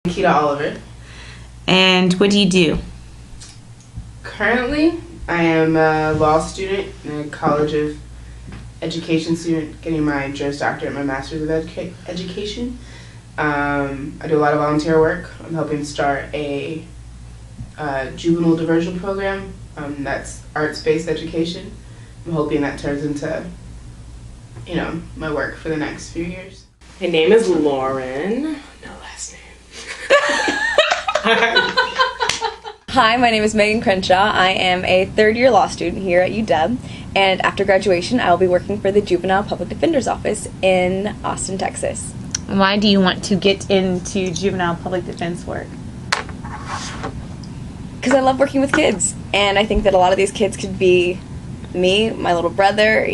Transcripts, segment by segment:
Nikita Oliver. And what do you do? Currently, I am a law student and a College of Education student getting my Juris Doctorate, my Master's of Education. I do a lot of volunteer work. I'm helping start a juvenile diversion program that's arts-based education. I'm hoping that turns into, my work for the next few years. My name is Lauren. No last name. Hi, my name is Megan Crenshaw. I am a third-year law student here at UW, and after graduation, I will be working for the Juvenile Public Defender's Office in Austin, Texas. Why do you want to get into juvenile public defense work? Because I love working with kids, and I think that a lot of these kids could be me, my little brother,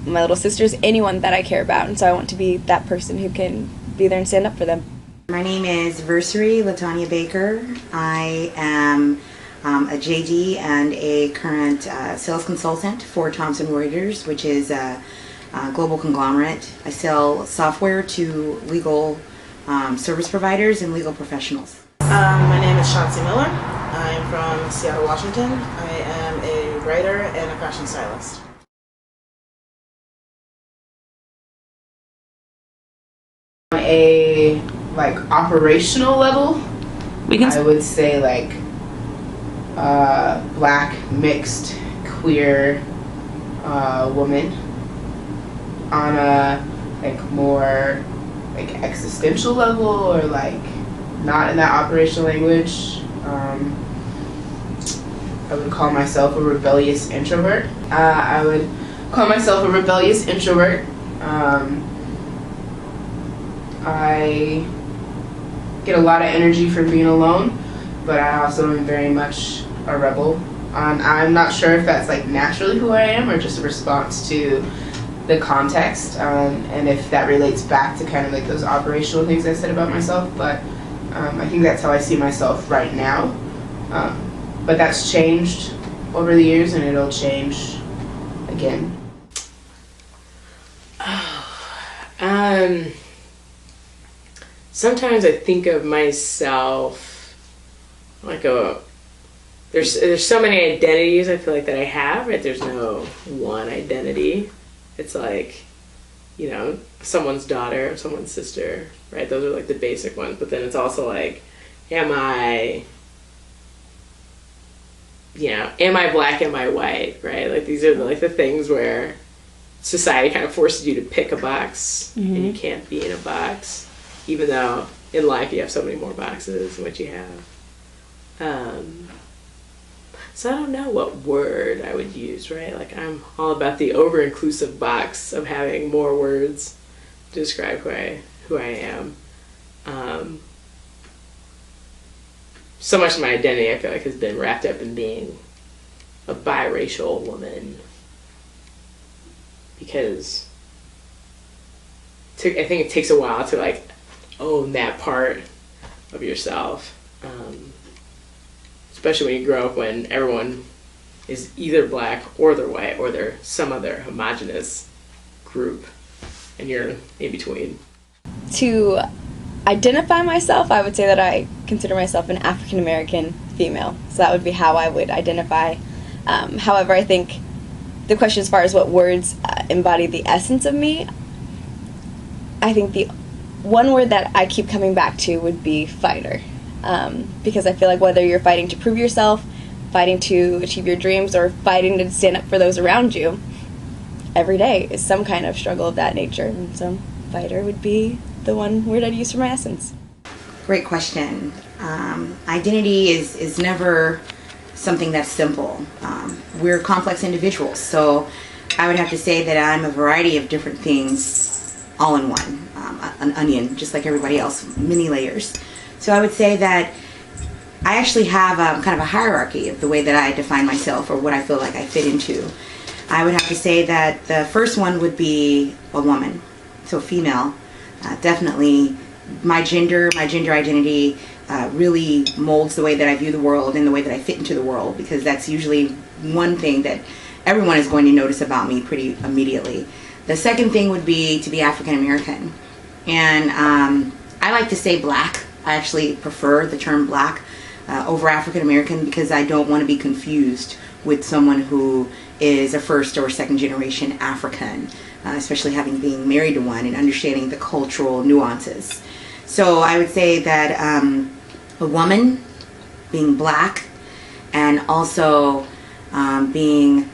my little sisters, anyone that I care about, and so I want to be that person who can be there and stand up for them. My name is Versary Latanya Baker. I am a JD and a current sales consultant for Thomson Reuters, which is a global conglomerate. I sell software to legal service providers and legal professionals. My name is Chauncey Miller. I am from Seattle, Washington. I am a writer and a fashion stylist. On a operational level, I would say black, mixed, queer woman. On a more existential level, or not in that operational language, I would call myself a rebellious introvert. I get a lot of energy from being alone, but I also am very much a rebel. I'm not sure if that's naturally who I am or just a response to the context, and if that relates back to kind of those operational things I said about myself, but I think that's how I see myself right now. But that's changed over the years, and it'll change again. Sometimes I think of myself there's so many identities I feel that I have, right? There's no one identity. It's someone's daughter, someone's sister, right? Those are the basic ones. But then it's also am I black, am I white, right? These are the things where society kind of forces you to pick a box, and you can't be in a box, even though in life you have so many more boxes than what you have. So I don't know what word I would use, right? I'm all about the over-inclusive box of having more words to describe who I am. So much of my identity, I feel has been wrapped up in being a biracial woman, because I think it takes a while to own that part of yourself. Especially when you grow up when everyone is either black or they're white or they're some other homogenous group, and you're in between. To identify myself, I would say that I consider myself an African American female. So that would be how I would identify. However, I think the question as far as what words embody the essence of me, I think the one word that I keep coming back to would be fighter. Because I feel whether you're fighting to prove yourself, fighting to achieve your dreams, or fighting to stand up for those around you, every day is some kind of struggle of that nature. And so fighter would be the one word I'd use for my essence. Great question. Identity is never something that's simple. We're complex individuals, so I would have to say that I'm a variety of different things all in one. An onion, just like everybody else, many layers. So I would say that I actually have kind of a hierarchy of the way that I define myself, or what I feel I fit into. I would have to say that the first one would be a woman, so female. Definitely my gender identity really molds the way that I view the world and the way that I fit into the world, because that's usually one thing that everyone is going to notice about me pretty immediately. The second thing would be to be African American. And I like to say black. I actually prefer the term Black over African American because I don't want to be confused with someone who is a first or second generation African, especially having been married to one and understanding the cultural nuances. So I would say that a woman being Black and also being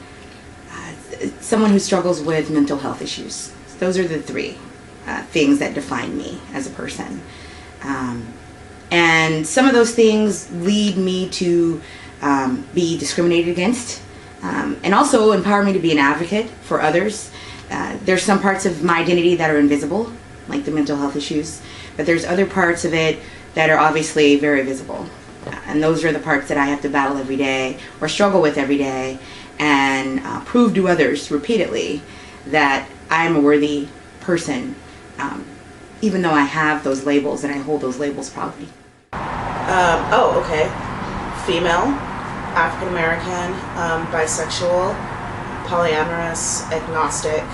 someone who struggles with mental health issues. Those are the three things that define me as a person. And some of those things lead me to be discriminated against and also empower me to be an advocate for others. There's some parts of my identity that are invisible, like the mental health issues, but there's other parts of it that are obviously very visible. And those are the parts that I have to battle every day or struggle with every day and prove to others repeatedly that I'm a worthy person, even though I have those labels and I hold those labels proudly. Okay. Female, African American, bisexual, polyamorous, agnostic,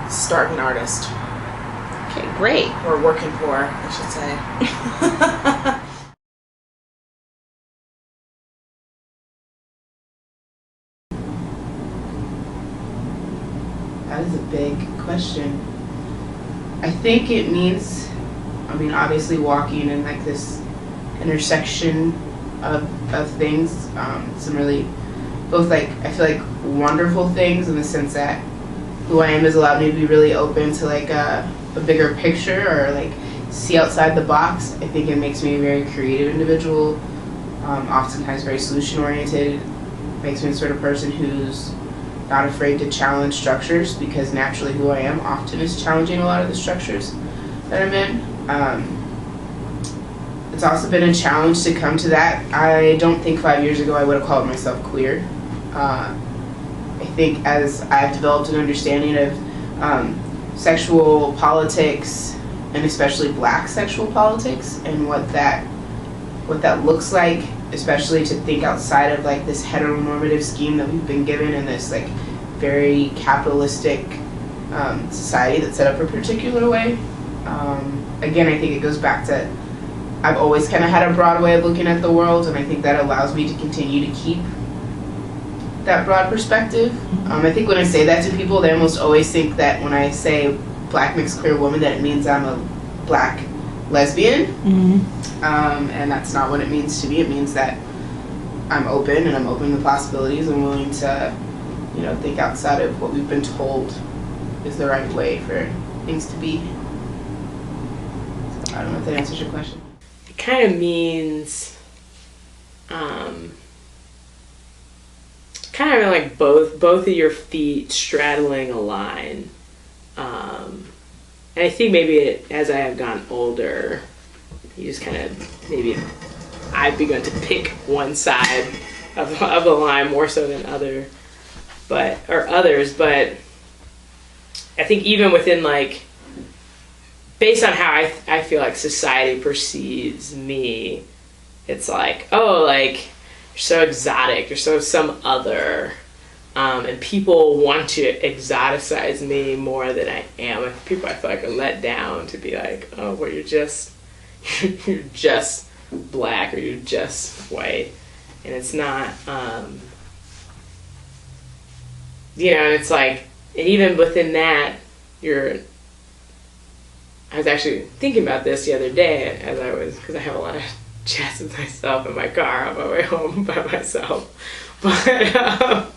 starving artist. Okay, great. Or working poor, I should say. That is a big question. I think it means, obviously walking in like this intersection of things, some really, both like, I feel like wonderful things in the sense that who I am has allowed me to be really open to like a bigger picture or like see outside the box. I think it makes me a very creative individual, oftentimes very solution oriented, makes me the sort of person who's not afraid to challenge structures because naturally who I am often is challenging a lot of the structures that I'm in. It's also been a challenge to come to that. I don't think 5 years ago I would have called myself queer. I think as I've developed an understanding of sexual politics and especially Black sexual politics and what that looks like, especially to think outside of like this heteronormative scheme that we've been given in this like very capitalistic society that's set up a particular way. Again, I think it goes back to I've always kind of had a broad way of looking at the world, and I think that allows me to continue to keep that broad perspective. I think when I say that to people, they almost always think that when I say Black mixed queer woman that it means I'm a Black lesbian. And that's not what it means to me. It means that I'm open and I'm open to possibilities and willing to, think outside of what we've been told is the right way for things to be. So I don't know if that answers your question. It kind of means kind of like both of your feet straddling a line. And I think maybe as I have gotten older, you just kind of, maybe I've begun to pick one side of the line more so than others, but I think even within like, based on how I feel like society perceives me, it's like, oh, like, you're so exotic, you're so some other, and people want to exoticize me more than I am. Like, people I feel like are let down to be like, oh, well, you're just Black or you're just white, and it's not, and it's like, and even within that, I was actually thinking about this the other day because I have a lot of chats with myself in my car on my way home by myself, but I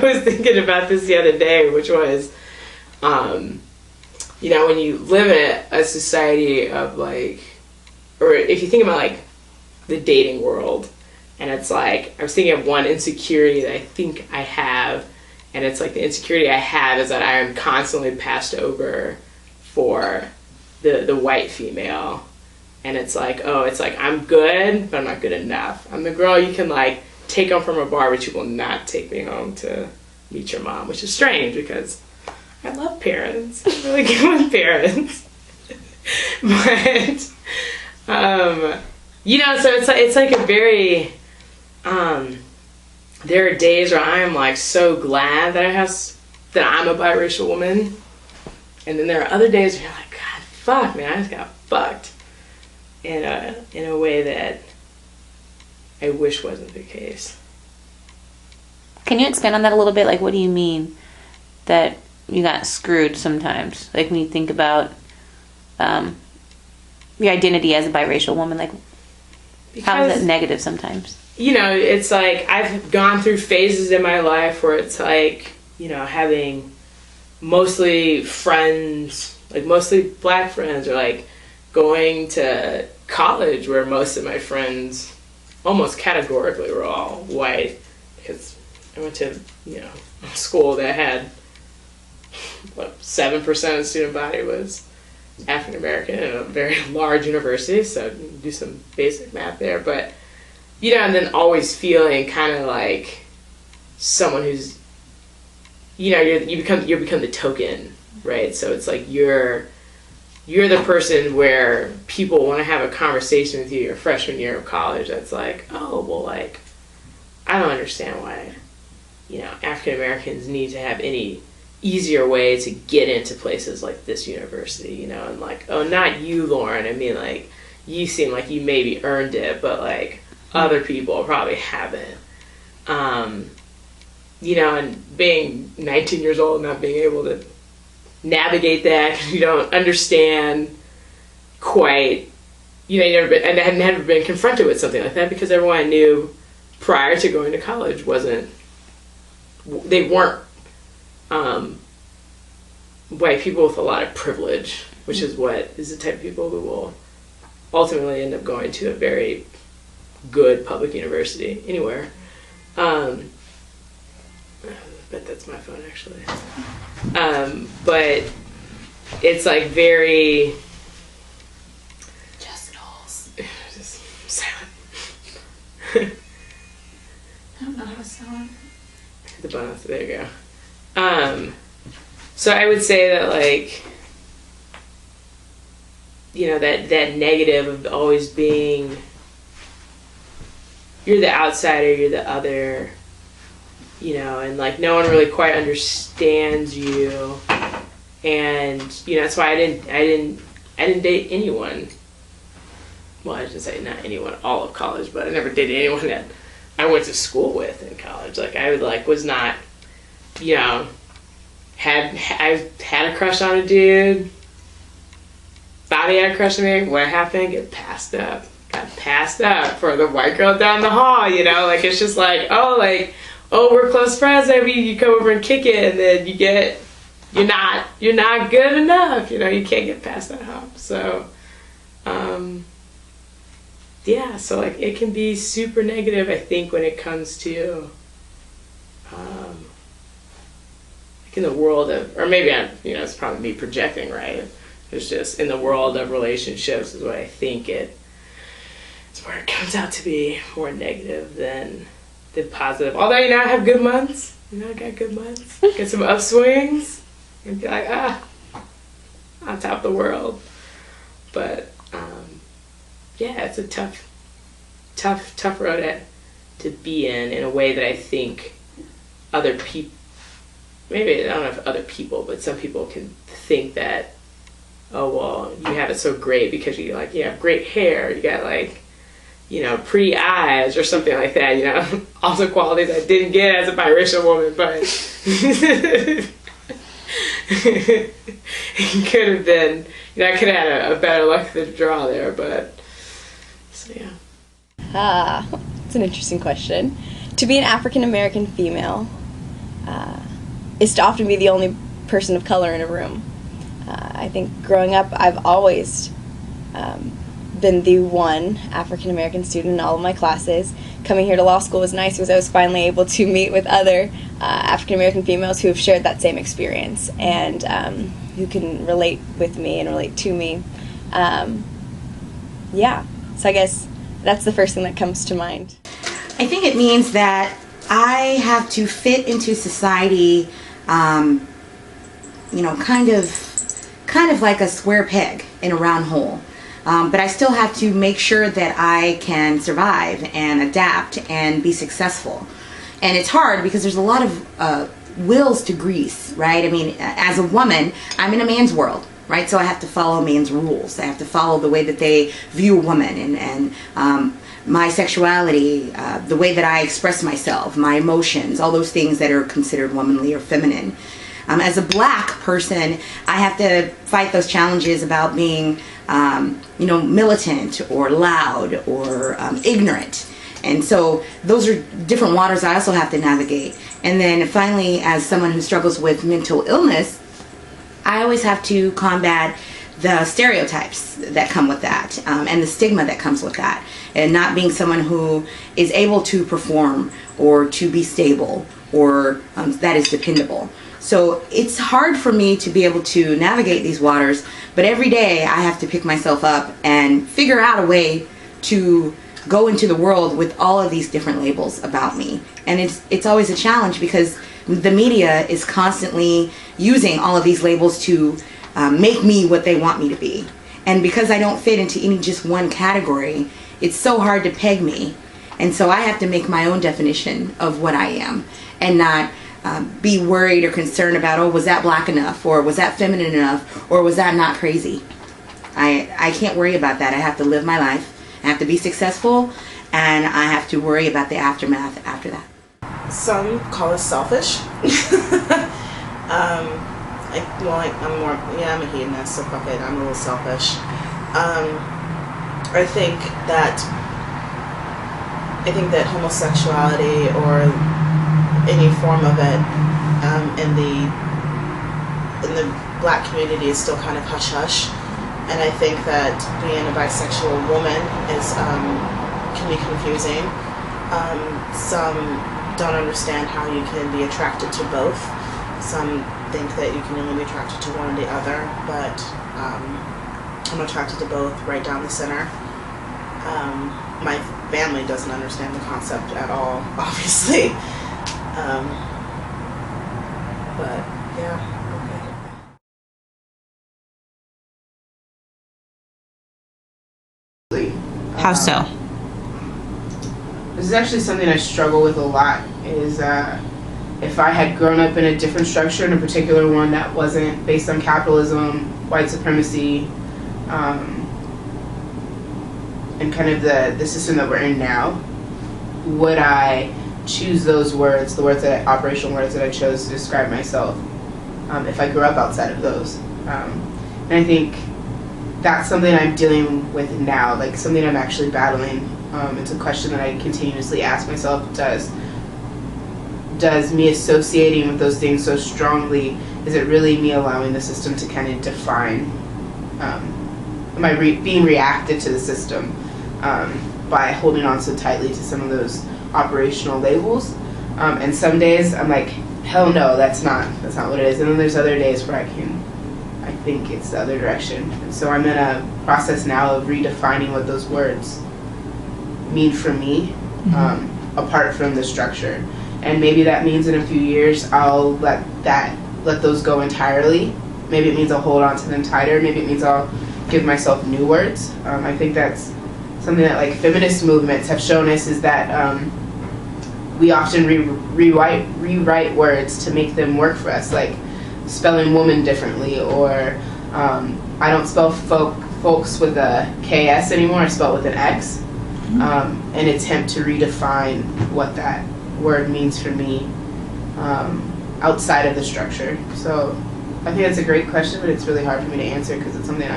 was thinking about this the other day, which was, when you live in a society of like, or if you think about like the dating world, and it's like, I was thinking of one insecurity that I think I have, and it's like the insecurity I have is that I am constantly passed over for the white female, and it's like, oh, it's like I'm good, but I'm not good enough. I'm the girl you can like take home from a bar, but you will not take me home to meet your mom, which is strange because I love parents. I'm really good with parents. But, so it's like a very, there are days where I'm like so glad that I'm a biracial woman. And then there are other days where you're like, God, fuck, man, I just got fucked in a way that I wish wasn't the case. Can you expand on that a little bit? Like, what do you mean that you got screwed sometimes? Like, when you think about your identity as a biracial woman, like, how is that negative sometimes? You know, it's like I've gone through phases in my life where it's like, you know, having mostly friends, like mostly black friends, or like going to college where most of my friends almost categorically were all white, because I went to, you know, a school that had, what, 7% of the student body was African American, and a very large university, so you can do some basic math there. But, you know, and then always feeling kind of like someone who's, you know, you become the token, right? So it's like you're the person where people want to have a conversation with you your freshman year of college. That's like, oh, well, like, I don't understand why, you know, African Americans need to have any easier way to get into places like this university, you know, and like, oh, not you, Lauren. I mean, like, you seem like you maybe earned it, but like other people probably haven't. You know, and being 19 years old, not being able to navigate that, because you don't understand quite, you know, I had never been confronted with something like that, because everyone I knew prior to going to college they weren't white people with a lot of privilege, which is what is the type of people who will ultimately end up going to a very good public university anywhere. But that's my phone, actually. But it's like very just silent. I don't know how to sound. The bonus, there you go. So I would say that, like, you know, that negative of always being, you're the outsider, you're the other, you know, and like no one really quite understands you, and you know, that's why I didn't date anyone. Well, I should say not anyone all of college, but I never dated anyone that I went to school with in college. Like, I was not, you know, I had a crush on a dude, thought he had a crush on me. What happened? Got passed up for the white girl down the hall, you know? Like, it's just like, oh, we're close friends, maybe you come over and kick it, and then you're not good enough, you know? You can't get past that hump. So, yeah, so like it can be super negative, I think, when it comes to like in the world of, or maybe it's probably me projecting, right? It's just in the world of relationships is what I think it's where it comes out to be more negative than positive. Although, you know, I have good months, you know, I got good months, get some upswings, and be like, on top of the world. But yeah, it's a tough road to be in a way that I think other people, maybe, I don't know if other people, but some people can think that, oh, well, you have it so great because you have great hair, you got like, you know, pretty eyes or something like that, you know. Also qualities I didn't get as a biracial woman, but it could have been, you know, I could have had a better luck of the draw there, but so yeah. It's an interesting question. To be an African American female is to often be the only person of color in a room. I think growing up, I've always been the one African American student in all of my classes. Coming here to law school was nice because I was finally able to meet with other African American females who have shared that same experience and who can relate with me and relate to me. Yeah, so I guess that's the first thing that comes to mind. I think it means that I have to fit into society, you know, kind of like a square peg in a round hole. But I still have to make sure that I can survive and adapt and be successful. And it's hard because there's a lot of wheels to grease, right? I mean, as a woman, I'm in a man's world. right? So I have to follow man's rules. I have to follow the way that they view a woman, and my sexuality, the way that I express myself, my emotions, all those things that are considered womanly or feminine. As a black person, I have to fight those challenges about being, militant or loud or ignorant. And so those are different waters I also have to navigate. And then finally, as someone who struggles with mental illness, I always have to combat the stereotypes that come with that, and the stigma that comes with that, and not being someone who is able to perform or to be stable or that is dependable. So it's hard for me to be able to navigate these waters, but every day I have to pick myself up and figure out a way to go into the world with all of these different labels about me. And it's always a challenge because the media is constantly using all of these labels to make me what they want me to be. And because I don't fit into any just one category, it's so hard to peg me. And so I have to make my own definition of what I am, and not be worried or concerned about, oh, was that black enough, or was that feminine enough, or was that not crazy? I can't worry about that. I have to live my life. I have to be successful, and I have to worry about the aftermath after that. Some call us selfish. I'm a hedonist, so fuck it, I'm a little selfish. I think that homosexuality or any form of it in the black community is still kind of hush hush, and I think that being a bisexual woman can be confusing. Some don't understand how you can be attracted to both. Some think that you can only be attracted to one or the other, but I'm attracted to both right down the center. My family doesn't understand the concept at all, obviously. But yeah. How so? This is actually something I struggle with a lot, is if I had grown up in a different structure, in a particular one that wasn't based on capitalism, white supremacy, and kind of the system that we're in now, would I choose those words, operational words that I chose to describe myself, if I grew up outside of those? And I think that's something I'm dealing with now, like something I'm actually battling. It's a question that I continuously ask myself: does me associating with those things so strongly, is it really me allowing the system to kind of define, am I being reactive to the system by holding on so tightly to some of those operational labels? And some days I'm like, hell no, that's not what it is. And then there's other days where I think it's the other direction. And so I'm in a process now of redefining what those words mean for me, apart from the structure. And maybe that means in a few years I'll let those go entirely. Maybe it means I'll hold on to them tighter. Maybe it means I'll give myself new words. I think that's something that like feminist movements have shown us, is that we often rewrite words to make them work for us, like spelling woman differently, or I don't spell folks with a KS anymore, I spell it with an X. An attempt to redefine what that word means for me outside of the structure. So I think that's a great question, but it's really hard for me to answer because it's something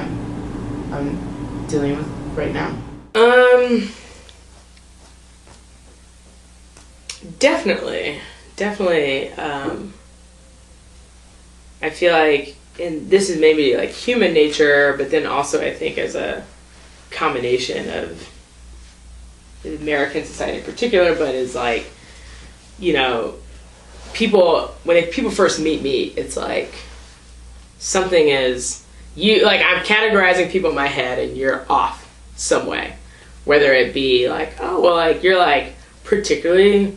I'm dealing with right now. Definitely. I feel like, and this is maybe like human nature, but then also I think as a combination of American society in particular, but is like, when people first meet me, it's like something is, I'm categorizing people in my head and you're off some way. Whether it be like, oh, well, like you're like particularly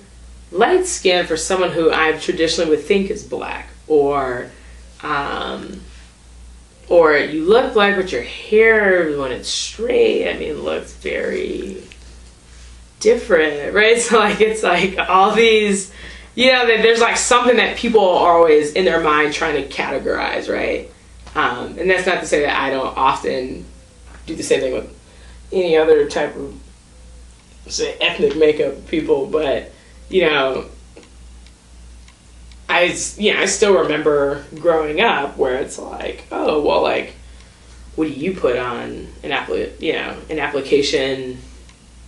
light skinned for someone who I traditionally would think is black, or you look like with your hair when it's straight, looks very different, right? So like it's like all these, there's like something that people are always in their mind trying to categorize, right? And that's not to say that I don't often do the same thing with any other type of, say, ethnic makeup of people, but, you know, I still remember growing up where it's like, oh, well, like, what do you put on an application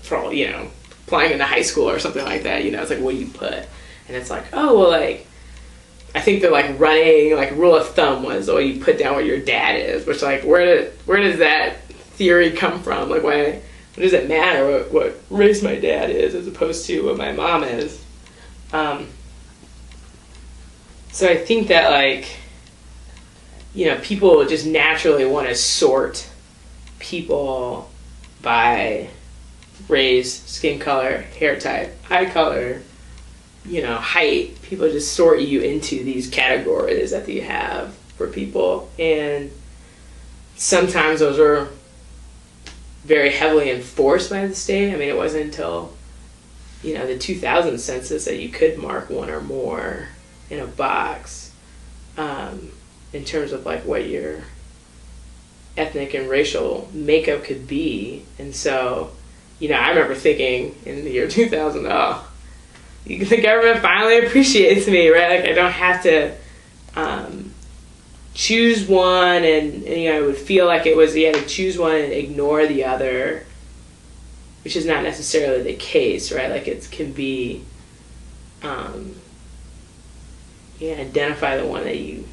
for, you know, applying into high school or something like that, you know, it's like, what do you put? And it's like, oh, well, like, I think the, like, running, like, rule of thumb was, oh, you put down what your dad is, which, like, where does that theory come from? Like, what does it matter what race my dad is as opposed to what my mom is? So I think that, like, you know, people just naturally want to sort people by race, skin color, hair type, eye color, you know, height. People just sort you into these categories that you have for people. And sometimes those are very heavily enforced by the state. I mean, it wasn't until, you know, the 2000 census that you could mark one or more in a box, in terms of, like, what your ethnic and racial makeup could be. And so, you know, I remember thinking in the year 2000, oh, the government finally appreciates me, right? Like, I don't have to choose one, and you know, it would feel like it was, you had to choose one and ignore the other, which is not necessarily the case, right? Like, it can be, you know, identify the one that you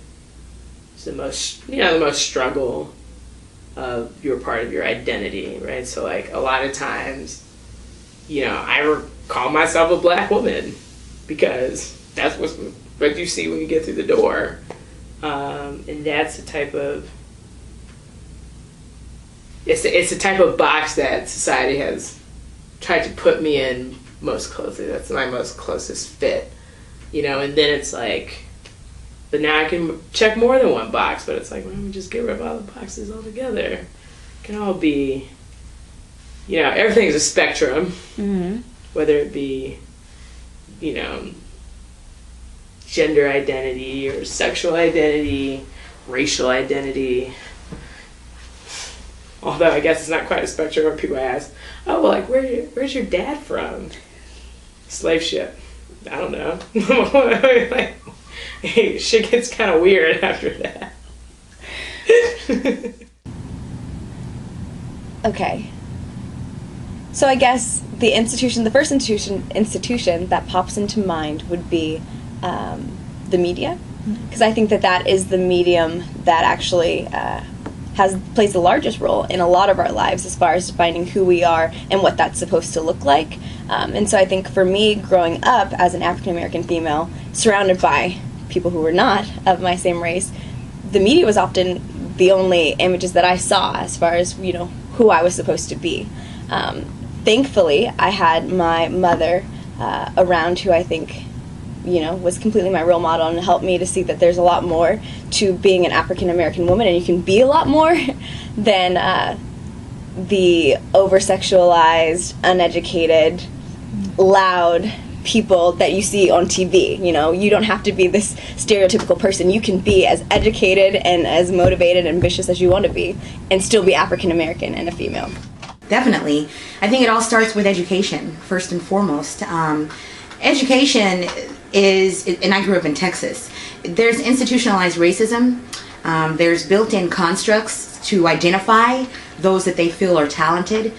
is the most, you know, the most struggle of your part of your identity, right? So, like, a lot of times, you know, I call myself a black woman because that's what you see when you get through the door. And that's the type of, it's the type of box that society has tried to put me in most closely. That's my most closest fit, you know. And then it's like, but now I can check more than one box, but it's like, why don't we just get rid of all the boxes altogether? It can all be, you know, everything's a spectrum, whether it be, you know, gender identity or sexual identity, racial identity. Although I guess it's not quite a spectrum when people ask, oh, well, like, where's your dad from? Slave ship. I don't know. Like, shit gets kind of weird after that. Okay. So I guess the first institution that pops into mind would be the media, because I think that is the medium that actually plays the largest role in a lot of our lives as far as defining who we are and what that's supposed to look like. And so I think for me, growing up as an African American female, surrounded by people who were not of my same race, the media was often the only images that I saw as far as, you know, who I was supposed to be. Thankfully, I had my mother around, who I think, you know, was completely my role model and helped me to see that there's a lot more to being an African American woman, and you can be a lot more than the over-sexualized, uneducated, loud people that you see on TV. You know, you don't have to be this stereotypical person. You can be as educated and as motivated and ambitious as you want to be and still be African American and a female. Definitely. I think it all starts with education, first and foremost. Education is, and I grew up in Texas, there's institutionalized racism. There's built-in constructs to identify those that they feel are talented,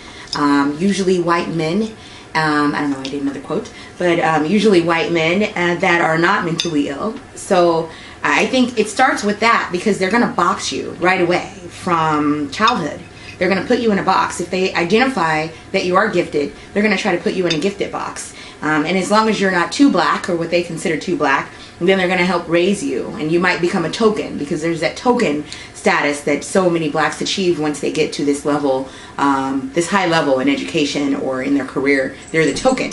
usually white men. I don't know, I did another quote, but usually white men that are not mentally ill. So I think it starts with that, because they're going to box you right away from childhood. They're going to put you in a box. If they identify that you are gifted, they're going to try to put you in a gifted box. And as long as you're not too black, or what they consider too black, then they're going to help raise you. And you might become a token, because there's that token status that so many blacks achieve once they get to this level, this high level in education or in their career. They're the token.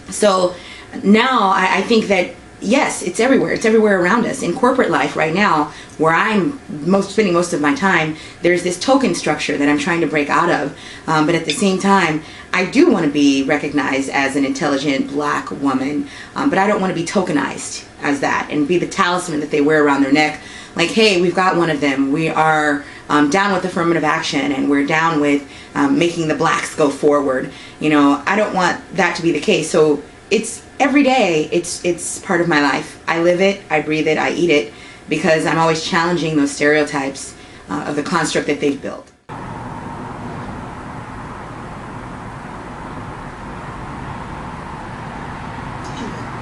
So now I think that yes, it's everywhere. It's everywhere around us. In corporate life right now, where I'm spending most of my time, there's this token structure that I'm trying to break out of. But at the same time, I do want to be recognized as an intelligent black woman, but I don't want to be tokenized as that and be the talisman that they wear around their neck. Like, hey, we've got one of them. We are down with affirmative action, and we're down with making the blacks go forward. You know, I don't want that to be the case. So it's every day. It's part of my life. I live it. I breathe it. I eat it, because I'm always challenging those stereotypes of the construct that they've built. That's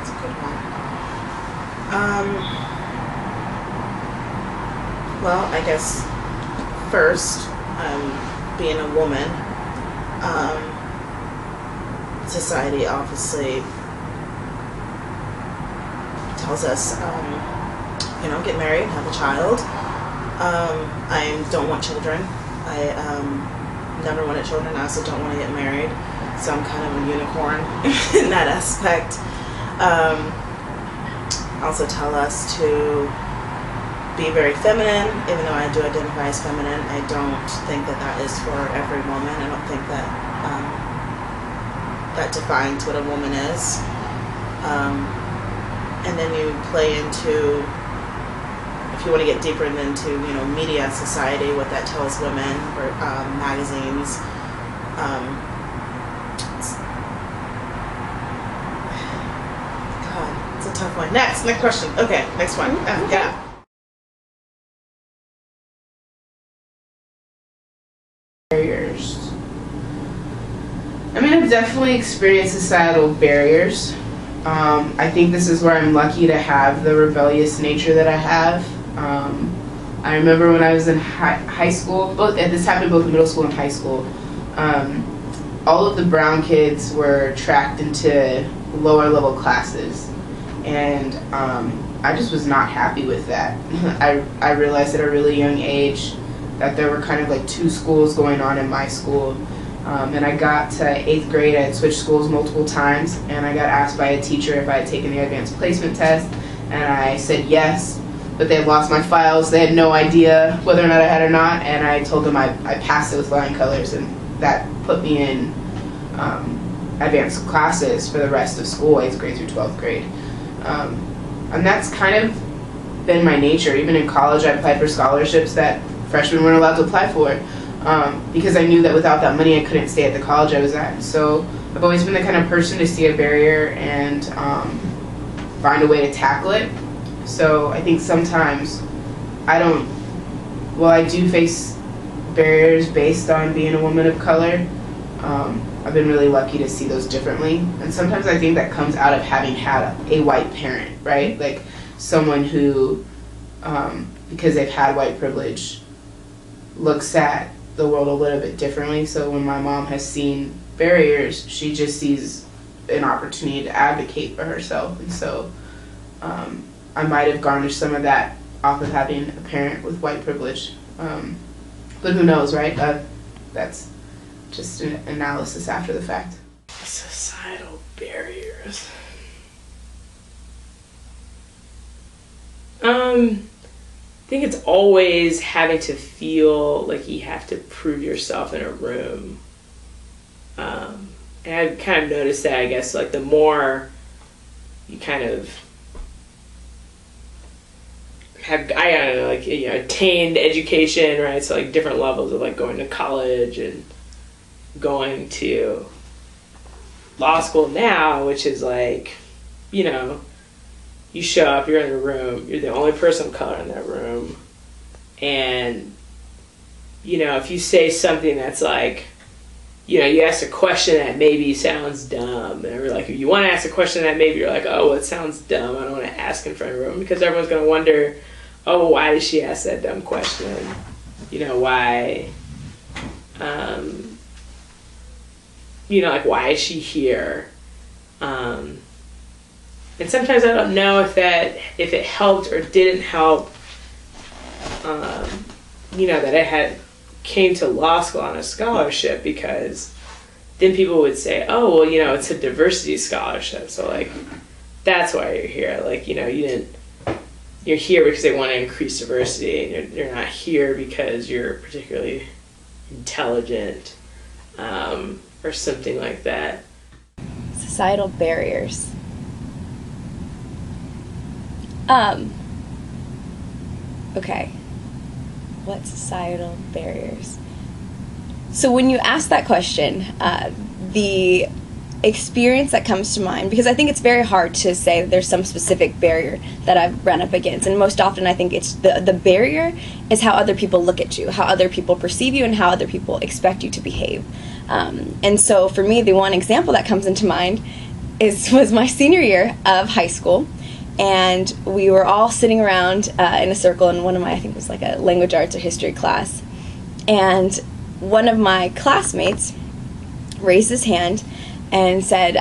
a good one. Well, I guess first, being a woman, society obviously tells us, you know, get married, have a child. I don't want children. I never wanted children. I also don't want to get married. So I'm kind of a unicorn in that aspect. Also tell us to be very feminine, even though I do identify as feminine. I don't think that that is for every woman. I don't think that that defines what a woman is. And then you play into, if you want to get deeper into, you know, media, society, what that tells women, or magazines. God, it's a tough one. Next question. Okay, next one. Yeah. Barriers. I mean, I've definitely experienced societal barriers. I think this is where I'm lucky to have the rebellious nature that I have. I remember when I was in high school, this happened both in middle school and high school, all of the brown kids were tracked into lower level classes, and I just was not happy with that. I realized at a really young age that there were kind of like two schools going on in my school. And I got to 8th grade, I had switched schools multiple times, and I got asked by a teacher if I had taken the advanced placement test, and I said yes, but they had lost my files. They had no idea whether or not I had or not, and I told them I passed it with flying colors, and that put me in advanced classes for the rest of school, 8th grade through 12th grade. And that's kind of been my nature. Even in college, I applied for scholarships that freshmen weren't allowed to apply for. Because I knew that without that money I couldn't stay at the college I was at. So I've always been the kind of person to see a barrier and find a way to tackle it. So I think sometimes I do face barriers based on being a woman of color. I've been really lucky to see those differently. And sometimes I think that comes out of having had a white parent, right? Like someone who, because they've had white privilege, looks at the world a little bit differently. So when my mom has seen barriers, she just sees an opportunity to advocate for herself. And so I might have garnished some of that off of having a parent with white privilege. But who knows, right? That's just an analysis after the fact. Societal barriers. I think it's always having to feel like you have to prove yourself in a room. And I've kind of noticed that, I guess, like the more you kind of have, I don't know, like, you know, attained education, right? So like different levels of like going to college and going to law school now, which is like, you know, you show up, you're in a room, you're the only person of color in that room, and, you know, if you say something that's like, you know, you ask a question that maybe sounds dumb, and like, if you want to ask a question that maybe you're like, oh, well, it sounds dumb, I don't want to ask in front of a room, because everyone's going to wonder, oh, why did she ask that dumb question? You know, why, you know, like, why is she here? And sometimes I don't know if it helped or didn't help, you know, that I came to law school on a scholarship, because then people would say, oh, well, you know, it's a diversity scholarship. So like, that's why you're here. Like, you know, you're here because they want to increase diversity, and you're not here because you're particularly intelligent, or something like that. Societal barriers. Okay. What societal barriers? So when you ask that question, the experience that comes to mind, because I think it's very hard to say that there's some specific barrier that I've run up against, and most often I think it's the barrier is how other people look at you, how other people perceive you, and how other people expect you to behave. And so for me, the one example that comes into mind was my senior year of high school, and we were all sitting around in a circle in one of my, I think it was like a language arts or history class, and one of my classmates raised his hand and said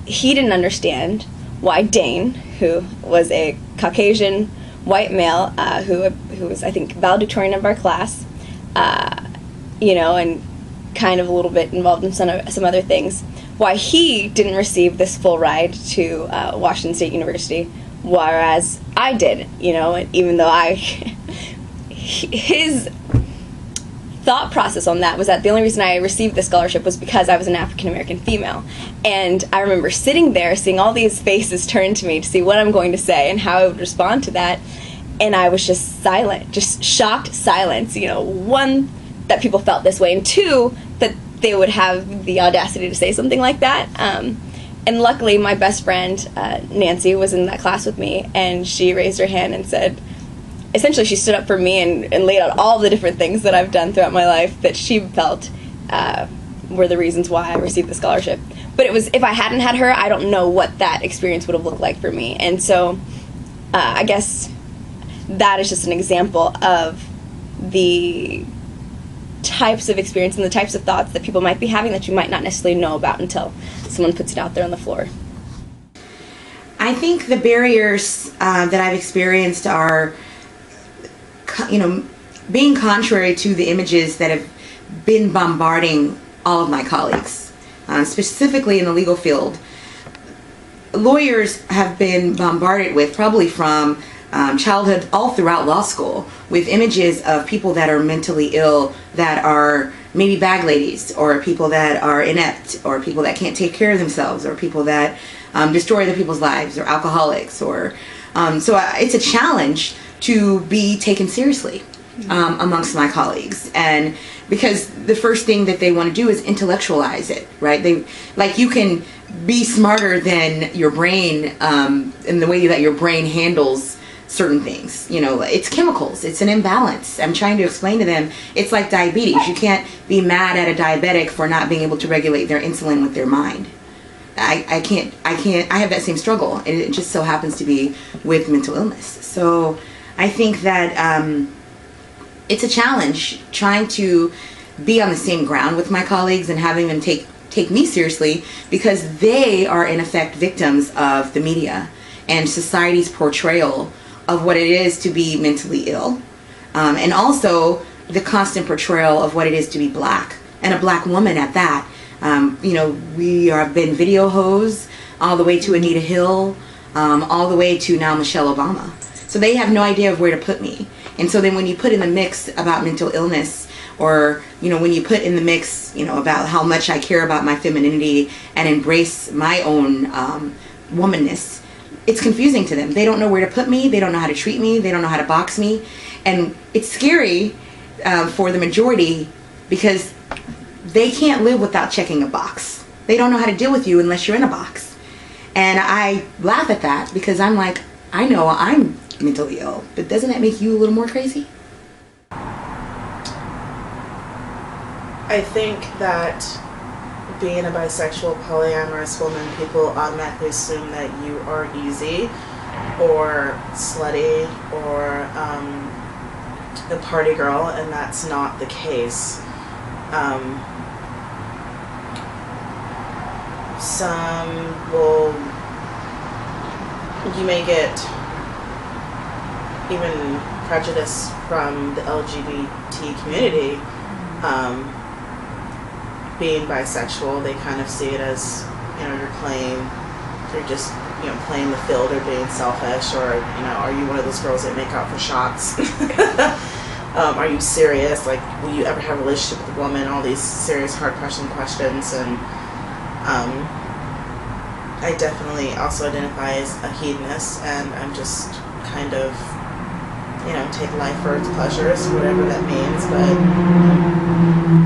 he didn't understand why Dane, who was a Caucasian white male who was, I think, valedictorian of our class, and kind of a little bit involved in some other things, why he didn't receive this full ride to Washington State University, whereas I did, and even though his thought process on that was that the only reason I received the scholarship was because I was an African American female. And I remember sitting there, seeing all these faces turn to me to see what I'm going to say and how I would respond to that, and I was just silent, just shocked silence, one, that people felt this way, and two, that they would have the audacity to say something like that. And luckily, my best friend, Nancy, was in that class with me, and she raised her hand and said, essentially she stood up for me and laid out all the different things that I've done throughout my life that she felt were the reasons why I received the scholarship. But it was, if I hadn't had her, I don't know what that experience would have looked like for me. And so I guess that is just an example of the types of experience and the types of thoughts that people might be having that you might not necessarily know about until someone puts it out there on the floor. I think the barriers that I've experienced are, being contrary to the images that have been bombarding all of my colleagues, specifically in the legal field. Lawyers have been bombarded with, probably from childhood all throughout law school, with images of people that are mentally ill, that are maybe bag ladies, or people that are inept, or people that can't take care of themselves, or people that destroy other people's lives, or alcoholics, or so it's a challenge to be taken seriously amongst my colleagues, and because the first thing that they want to do is intellectualize it, right? You can be smarter than your brain in the way that your brain handles certain things. It's chemicals, it's an imbalance. I'm trying to explain to them, it's like diabetes. You can't be mad at a diabetic for not being able to regulate their insulin with their mind. I have that same struggle, and it just so happens to be with mental illness. So I think that it's a challenge trying to be on the same ground with my colleagues and having them take me seriously, because they are in effect victims of the media and society's portrayal of what it is to be mentally ill, and also the constant portrayal of what it is to be black, and a black woman at that. We have been video hosed all the way to Anita Hill, all the way to now Michelle Obama. So they have no idea of where to put me. And so then when you put in the mix about mental illness, or when you put in the mix about how much I care about my femininity and embrace my own womanness, it's confusing to them. They don't know where to put me, they don't know how to treat me, they don't know how to box me, and it's scary for the majority, because they can't live without checking a box. They don't know how to deal with you unless you're in a box. And I laugh at that, because I'm like, I know I'm mentally ill, but doesn't that make you a little more crazy? I think that being a bisexual, polyamorous woman, people automatically assume that you are easy or slutty or a party girl, and that's not the case. You may get even prejudice from the LGBT community. Being bisexual, they kind of see it as, you're playing you're just, you know, playing the field or being selfish, or, you know, are you one of those girls that make out for shots? Are you serious? Like, will you ever have a relationship with a woman? All these serious, hard-pressing questions. And I definitely also identify as a hedonist, and I'm just kind of, you know, take life for its pleasures, whatever that means, but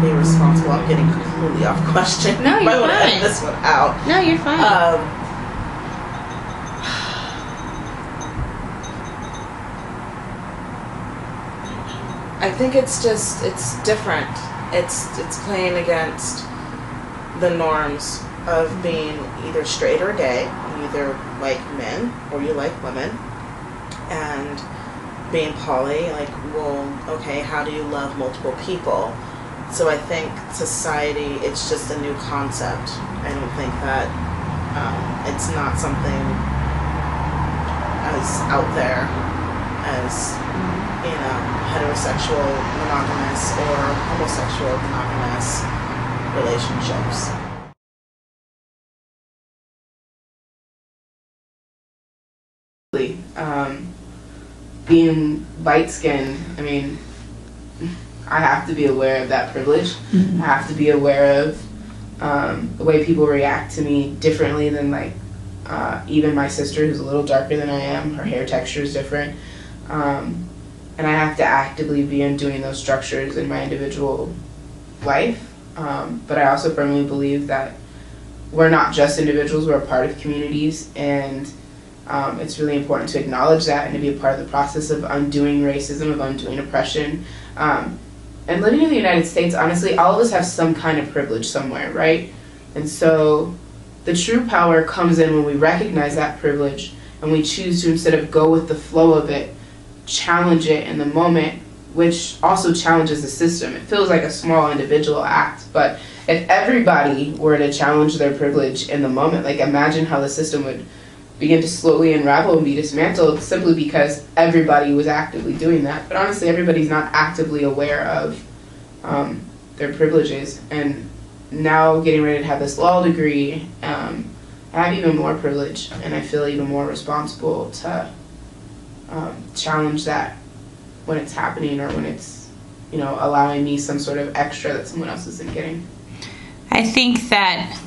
be responsible. I'm getting completely off question. No, you're I want to fine. edit this one out. No, you're fine. I think it's just, it's different. It's playing against the norms of being either straight or gay. You either like men or you like women. And being poly, like, well, okay, how do you love multiple people? So I think society, it's just a new concept. I don't think that it's not something as out there as, you know, heterosexual monogamous or homosexual monogamous relationships. Being light-skinned, I mean, I have to be aware of that privilege. I have to be aware of the way people react to me differently than, like, even my sister, who's a little darker than I am. Her hair texture is different. And I have to actively be undoing those structures in my individual life. But I also firmly believe that we're not just individuals, we're a part of communities, and it's really important to acknowledge that and to be a part of the process of undoing racism, of undoing oppression. And living in the United States, honestly, all of us have some kind of privilege somewhere, right? And so the true power comes in when we recognize that privilege and we choose to, instead of go with the flow of it, challenge it in the moment, which also challenges the system. It feels like a small individual act, but if everybody were to challenge their privilege in the moment, like, imagine how the system would begin to slowly unravel and be dismantled, simply because everybody was actively doing that. But honestly, everybody's not actively aware of their privileges. And now, getting ready to have this law degree, I have even more privilege, and I feel even more responsible to challenge that when it's happening, or when it's, you know, allowing me some sort of extra that someone else isn't getting. I think that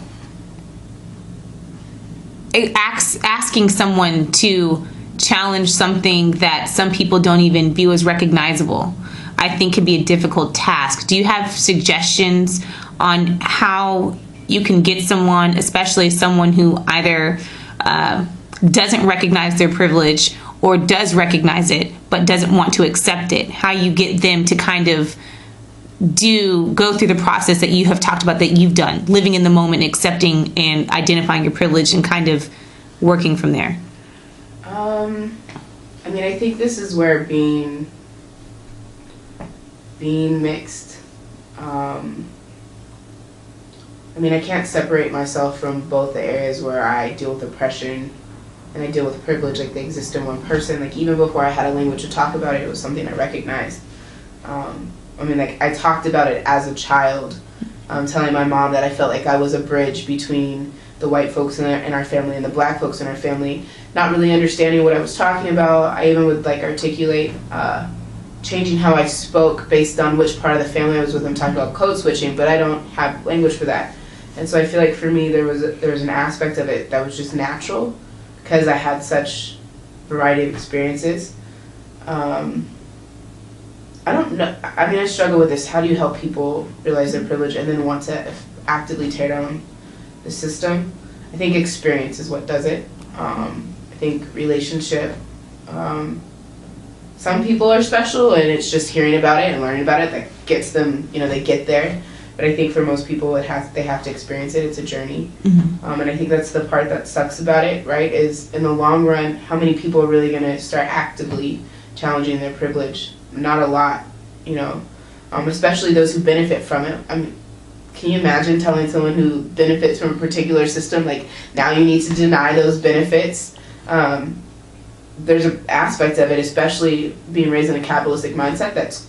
asking someone to challenge something that some people don't even view as recognizable, I think, can be a difficult task. Do you have suggestions on how you can get someone, especially someone who either doesn't recognize their privilege or does recognize it but doesn't want to accept it, how you get them to kind of go through the process that you have talked about, that you've done, living in the moment, accepting and identifying your privilege, and kind of working from there? I mean, I think this is where being mixed, I mean, I can't separate myself from both the areas where I deal with oppression and I deal with privilege, like, they exist in one person. Like, even before I had a language to talk about it, it was something I recognized. I mean, like, I talked about it as a child, telling my mom that I felt like I was a bridge between the white folks in our family and the black folks in our family, not really understanding what I was talking about. I even would, like, articulate changing how I spoke based on which part of the family I was with. I'm talking about code switching, but I don't have language for that. And so I feel like for me there was an aspect of it that was just natural, because I had such variety of experiences. I don't know. I mean, I struggle with this. How do you help people realize their privilege and then want to actively tear down the system? I think experience is what does it. I think relationship. Some people are special, and it's just hearing about it and learning about it that gets them, you know, they get there. But I think for most people, they have to experience it. It's a journey. And I think that's the part that sucks about it, right? Is in the long run, how many people are really going to start actively challenging their privilege? Not a lot, you know, especially those who benefit from it. I mean, can you imagine telling someone who benefits from a particular system, like, now you need to deny those benefits? There's an aspect of it, especially being raised in a capitalistic mindset, that's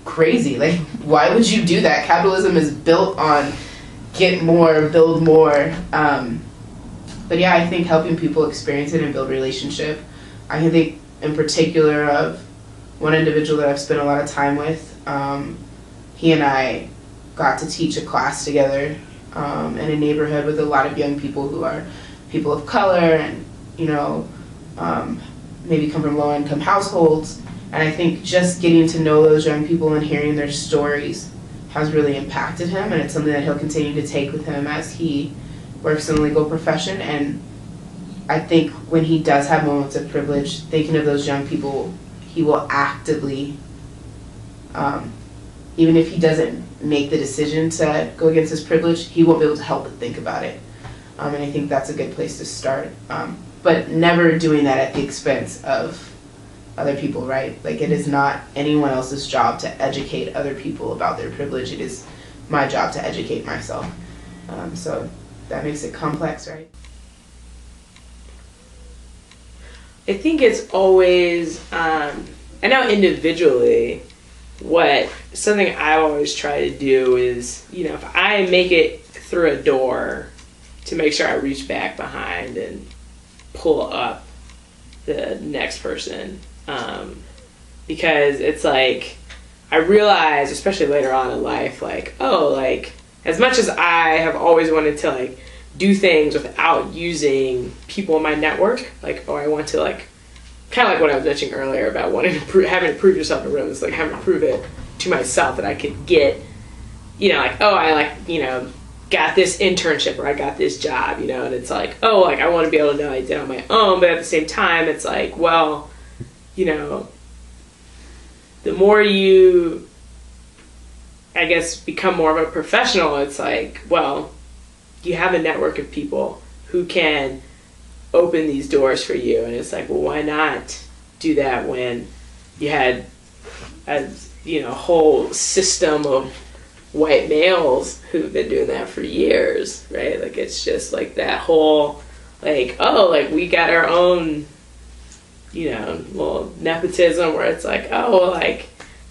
crazy. Like, why would you do that? Capitalism is built on get more, build more. But yeah, I think helping people experience it and build relationship. I can think in particular of one individual that I've spent a lot of time with. He and I got to teach a class together in a neighborhood with a lot of young people who are people of color and, maybe come from low-income households. And I think just getting to know those young people and hearing their stories has really impacted him, and it's something that he'll continue to take with him as he works in the legal profession. And I think when he does have moments of privilege, thinking of those young people, he will actively, even if he doesn't make the decision to go against his privilege, he won't be able to help but think about it. And I think that's a good place to start. But never doing that at the expense of other people, right? Like, it is not anyone else's job to educate other people about their privilege. It is my job to educate myself. So that makes it complex, right? I think it's always, I know individually, something I always try to do is, if I make it through a door, to make sure I reach back behind and pull up the next person. Because it's like, I realize, especially later on in life, as much as I have always wanted to, do things without using people in my network, I want to, kind of like what I was mentioning earlier about wanting to having to prove yourself in rooms, having to prove it to myself that I could get, got this internship or I got this job, and it's I want to be able to know I did it on my own, but at the same time, it's the more you, I guess, become more of a professional, it's you have a network of people who can open these doors for you, and it's why not do that when you had a whole system of white males who've been doing that for years, right? It's just that whole we got our own little nepotism where it's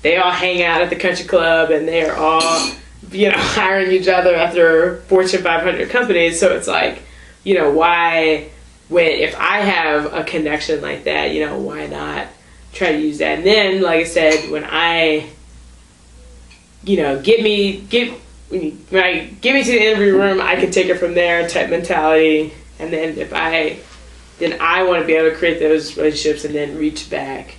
they all hang out at the country club and they're all hiring each other after Fortune 500 companies. So it's why, if I have a connection like that, why not try to use that? And then, like I said, when I, get me to the interview room, I can take it from there type mentality. And then then I want to be able to create those relationships and then reach back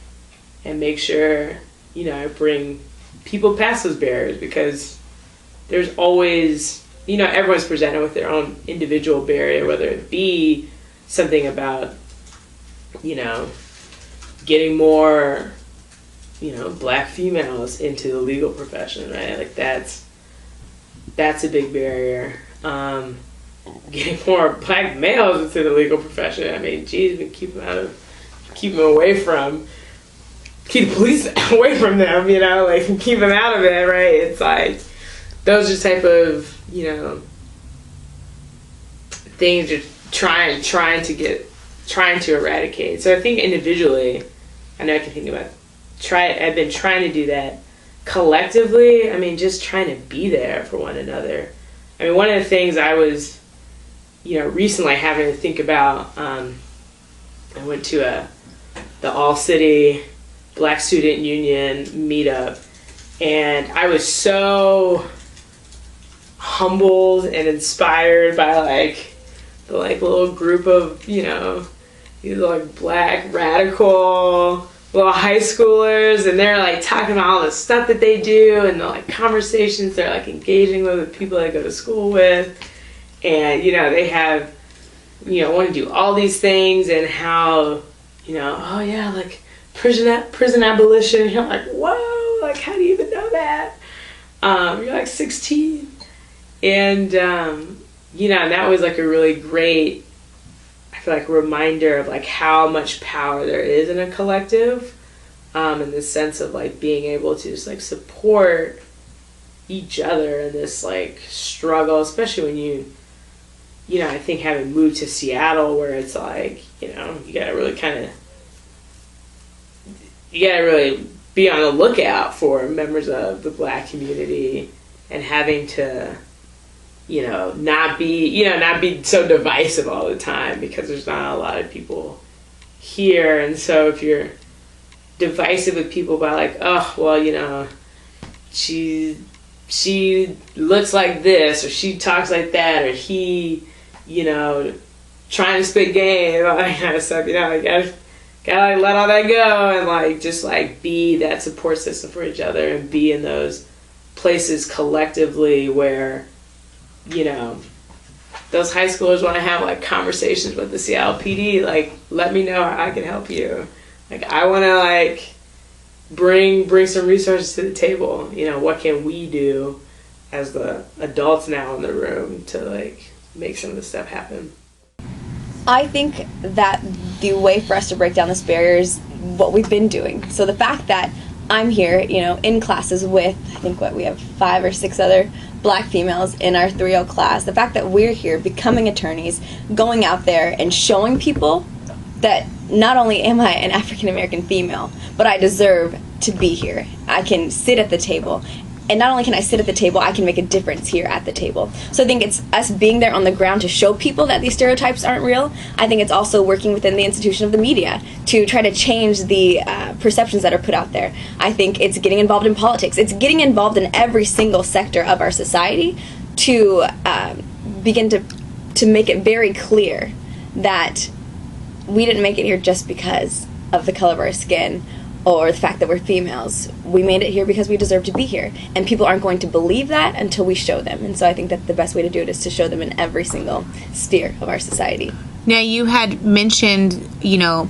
and make sure, I bring people past those barriers, because there's always, everyone's presented with their own individual barrier, whether it be something about, getting more, black females into the legal profession, right? That's a big barrier. Getting more black males into the legal profession. I mean, geez, we keep the police away from them, keep them out of it, right? It's those are type of, things you're trying to eradicate. So I think individually, I know I can think about I've been trying to do that. Collectively, just trying to be there for one another. One of the things I was, recently having to think about, I went to the All-City Black Student Union meetup, and I was so humbled and inspired by the little group of these black radical little high schoolers, and they're talking about all the stuff that they do and the conversations they're engaging with the people they go to school with, and they have want to do all these things, and how oh yeah, prison abolition. You're whoa, how do you even know that? You're 16. And, and that was a really great, I feel reminder of how much power there is in a collective, in the sense of being able to just support each other in this struggle, especially when you I think having moved to Seattle, where it's you gotta really be on the lookout for members of the black community, and having to not be so divisive all the time, because there's not a lot of people here. And so if you're divisive with people by like, oh, well, she looks like this, or she talks like that, or he, trying to spit game, all that kind of stuff, you gotta like let all that go, and like just like be that support system for each other, and be in those places collectively where, those high schoolers want to have like conversations with the Seattle PD, like, let me know how I can help you. Like, I want to like bring some resources to the table. What can we do as the adults now in the room to like make some of this stuff happen? I think that the way for us to break down this barrier is what we've been doing. So the fact that I'm here, in classes with, I think we have 5 or 6 other black females in our 3.0 class. The fact that we're here becoming attorneys, going out there and showing people that not only am I an African American female, but I deserve to be here. I can sit at the table. And not only can I sit at the table, I can make a difference here at the table. So I think it's us being there on the ground to show people that these stereotypes aren't real. I think it's also working within the institution of the media to try to change the perceptions that are put out there. I think it's getting involved in politics. It's getting involved in every single sector of our society to begin to make it very clear that we didn't make it here just because of the color of our skin or the fact that we're females. We made it here because we deserve to be here. And people aren't going to believe that until we show them. And so I think that the best way to do it is to show them in every single sphere of our society. Now, you had mentioned,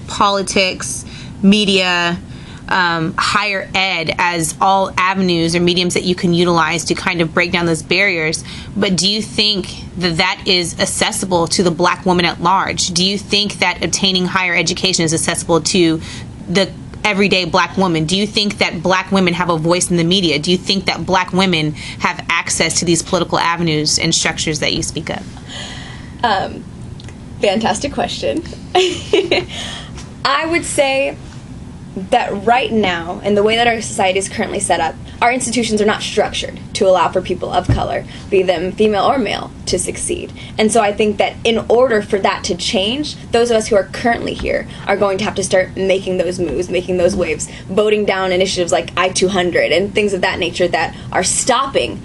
politics, media, higher ed as all avenues or mediums that you can utilize to kind of break down those barriers. But do you think that is accessible to the black woman at large? Do you think that obtaining higher education is accessible to the everyday black woman? Do you think that black women have a voice in the media? Do you think that black women have access to these political avenues and structures that you speak of? Fantastic question. I would say that right now, in the way that our society is currently set up, our institutions are not structured to allow for people of color, be them female or male, to succeed. And so I think that in order for that to change, those of us who are currently here are going to have to start making those moves, making those waves, voting down initiatives like I-200 and things of that nature that are stopping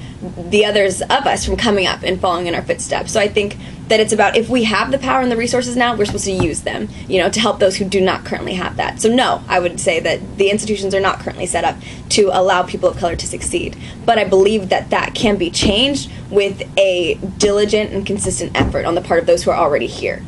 the others of us from coming up and following in our footsteps. So I think that it's about, if we have the power and the resources now, we're supposed to use them, to help those who do not currently have that. So no, I would say that the institutions are not currently set up to allow people of color to succeed. But I believe that that can be changed with a diligent and consistent effort on the part of those who are already here.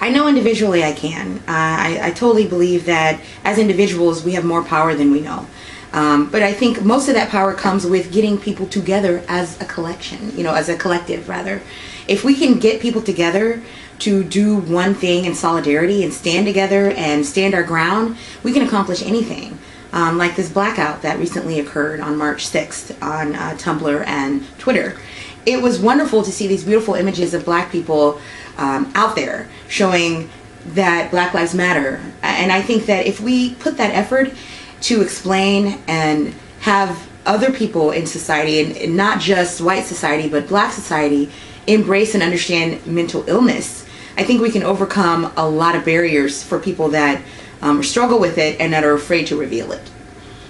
I know individually I can. I totally believe that as individuals we have more power than we know. But I think most of that power comes with getting people together as a collection, as a collective rather. If we can get people together to do one thing in solidarity and stand together and stand our ground, we can accomplish anything. Like this blackout that recently occurred on March 6th on Tumblr and Twitter. It was wonderful to see these beautiful images of black people out there showing that Black Lives Matter. And I think that if we put that effort to explain and have other people in society, and not just white society, but black society, embrace and understand mental illness, I think we can overcome a lot of barriers for people that struggle with it and that are afraid to reveal it.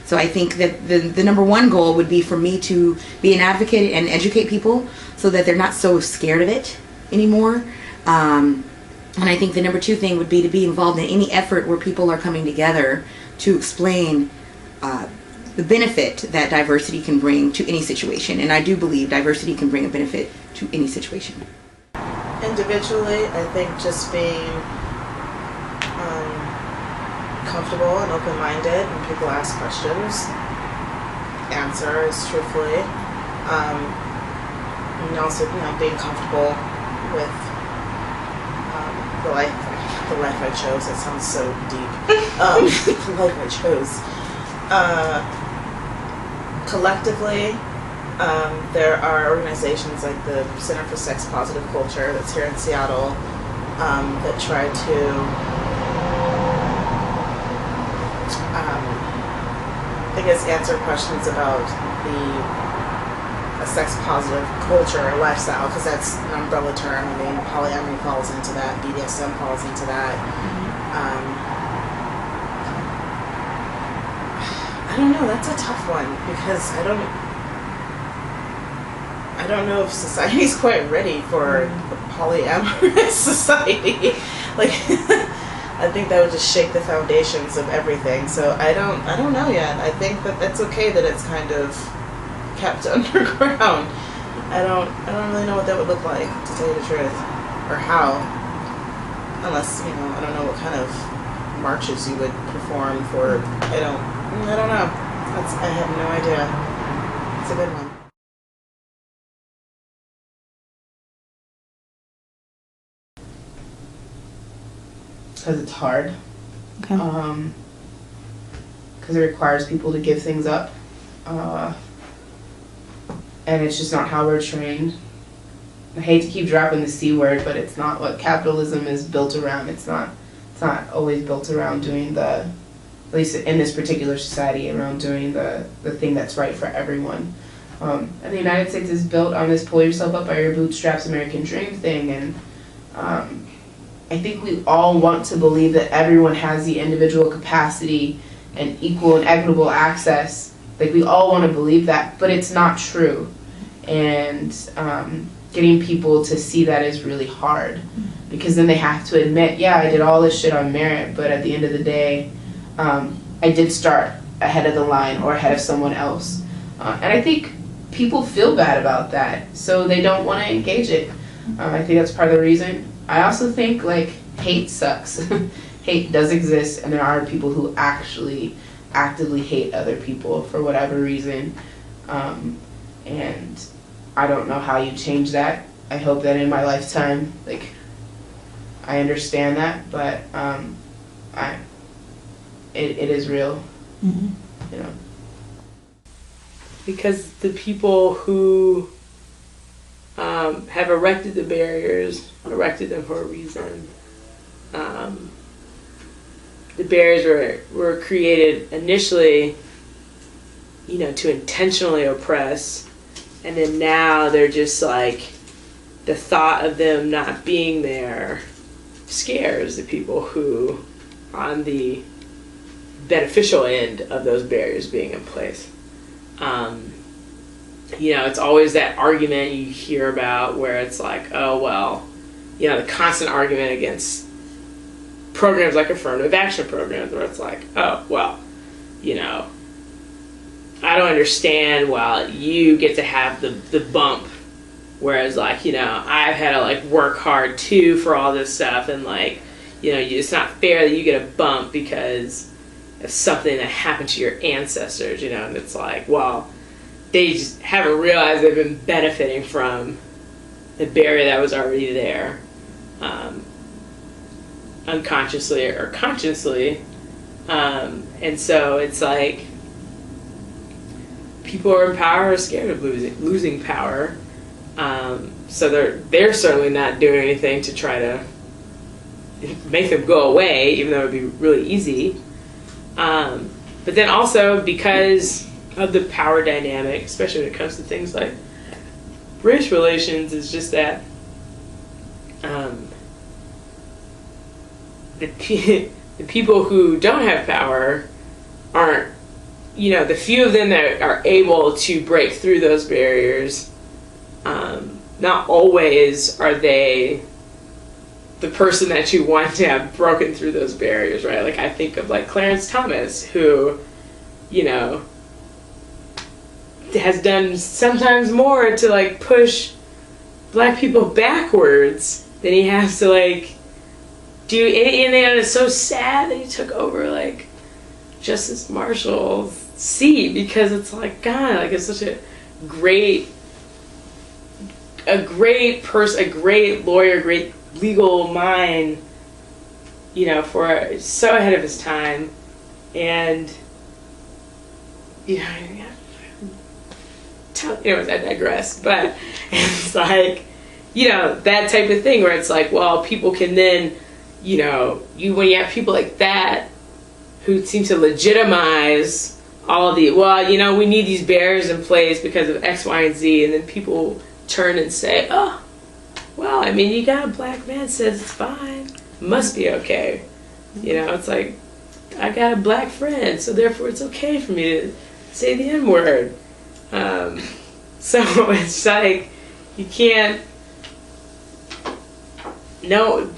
So I think that the number one goal would be for me to be an advocate and educate people so that they're not so scared of it anymore. And I think the number two thing would be to be involved in any effort where people are coming together to explain the benefit that diversity can bring to any situation. And I do believe diversity can bring a benefit to any situation. Individually, I think just being comfortable and open-minded when people ask questions, answer as truthfully, and also being comfortable with the life I chose. That sounds so deep. The life I chose. Collectively, there are organizations like the Center for Sex Positive Culture that's here in Seattle that try to I guess answer questions about the a sex-positive culture or lifestyle, because that's an umbrella term. I mean, polyamory falls into that, BDSM falls into that. I don't know, that's a tough one, because I don't know if society's quite ready for a polyamorous society. Like, I think that would just shake the foundations of everything. So I don't know yet. I think that that's okay that it's kind of kept underground. I don't really know what that would look like, to tell you the truth, or how, unless, you know, I don't know what kind of marches you would perform for. I don't know. I have no idea. It's a good one. Because it's hard. Okay. Because it requires people to give things up. And it's just not how we're trained. I hate to keep dropping the C word, but it's not what capitalism is built around. It's not always built around doing at least in this particular society, around doing the thing that's right for everyone. And the United States is built on this pull yourself up by your bootstraps American dream thing, and I think we all want to believe that everyone has the individual capacity and equal and equitable access. Like, we all want to believe that, but it's not true. And getting people to see that is really hard, because then they have to admit, yeah, I did all this shit on merit, but at the end of the day, I did start ahead of the line or ahead of someone else. And I think people feel bad about that, so they don't want to engage it. I think that's part of the reason. I also think, like, hate sucks. Hate does exist, and there are people who actually actively hate other people for whatever reason. And I don't know how you change that. I hope that in my lifetime, like, I understand that, but it is real, you know. Because the people who have erected the barriers, erected them for a reason. The barriers were created initially, you know, to intentionally oppress, and then now they're just like, the thought of them not being there scares the people who are on the beneficial end of those barriers being in place. You know, it's always that argument you hear about where it's like, oh, well, you know, the constant argument against programs like affirmative action programs, where it's like, oh, well, you know, I don't understand, well, you get to have the bump, whereas, like, you know, I've had to, like, work hard too for all this stuff, and, like, you know, it's not fair that you get a bump because of something that happened to your ancestors, you know. And it's like, well, they just haven't realized they've been benefiting from the barrier that was already there, unconsciously or consciously. And so it's like, people who are in power are scared of losing power. So they're certainly not doing anything to try to make them go away, even though it would be really easy. But then also, because of the power dynamic, especially when it comes to things like race relations, is just that the people who don't have power aren't, you know, the few of them that are able to break through those barriers, not always are they the person that you want to have broken through those barriers, right? Like, I think of, like, Clarence Thomas, who, you know, has done sometimes more to, like, push black people backwards than he has to, like, do anything. And it's so sad that he took over, like, Justice Marshall's seat, because it's like, God, like, it's such a great person, a great lawyer, great legal mind, you know, for so ahead of his time. And, you know, anyways, I digress, but it's like, you know, that type of thing where it's like, well, people can then, you know, when you have people like that who seem to legitimize we need these barriers in place because of X, Y, and Z, and then people turn and say, oh, well, I mean, you got a black man says it's fine, must be okay. It's like, I got a black friend, so therefore it's okay for me to say the N-word. So it's like, you can't, no,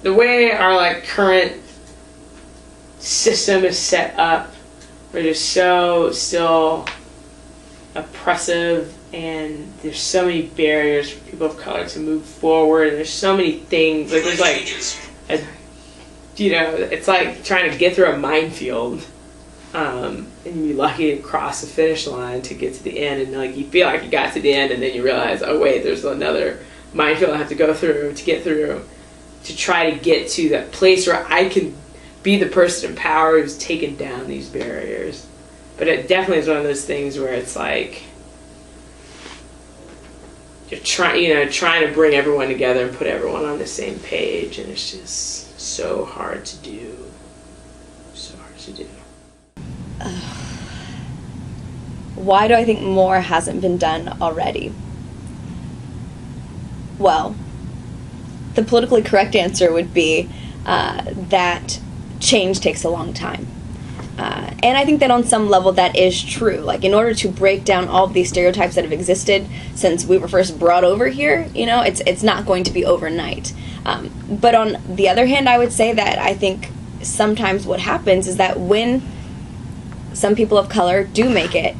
the way our like current system is set up, we're just so still oppressive, and there's so many barriers for people of color to move forward, and there's so many things, like there's like it's like trying to get through a minefield, and you're lucky to cross the finish line to get to the end, and like you feel like you got to the end, and then you realize, oh wait, there's another minefield I have to go through to get through, to try to get to that place where I can be the person in power who's taken down these barriers. But it definitely is one of those things where it's like you're trying to bring everyone together and put everyone on the same page, and it's just so hard to do. Why do I think more hasn't been done already? Well, the politically correct answer would be that change takes a long time. And I think that on some level that is true. Like, in order to break down all of these stereotypes that have existed since we were first brought over here, it's not going to be overnight. But on the other hand, I would say that I think sometimes what happens is that when some people of color do make it,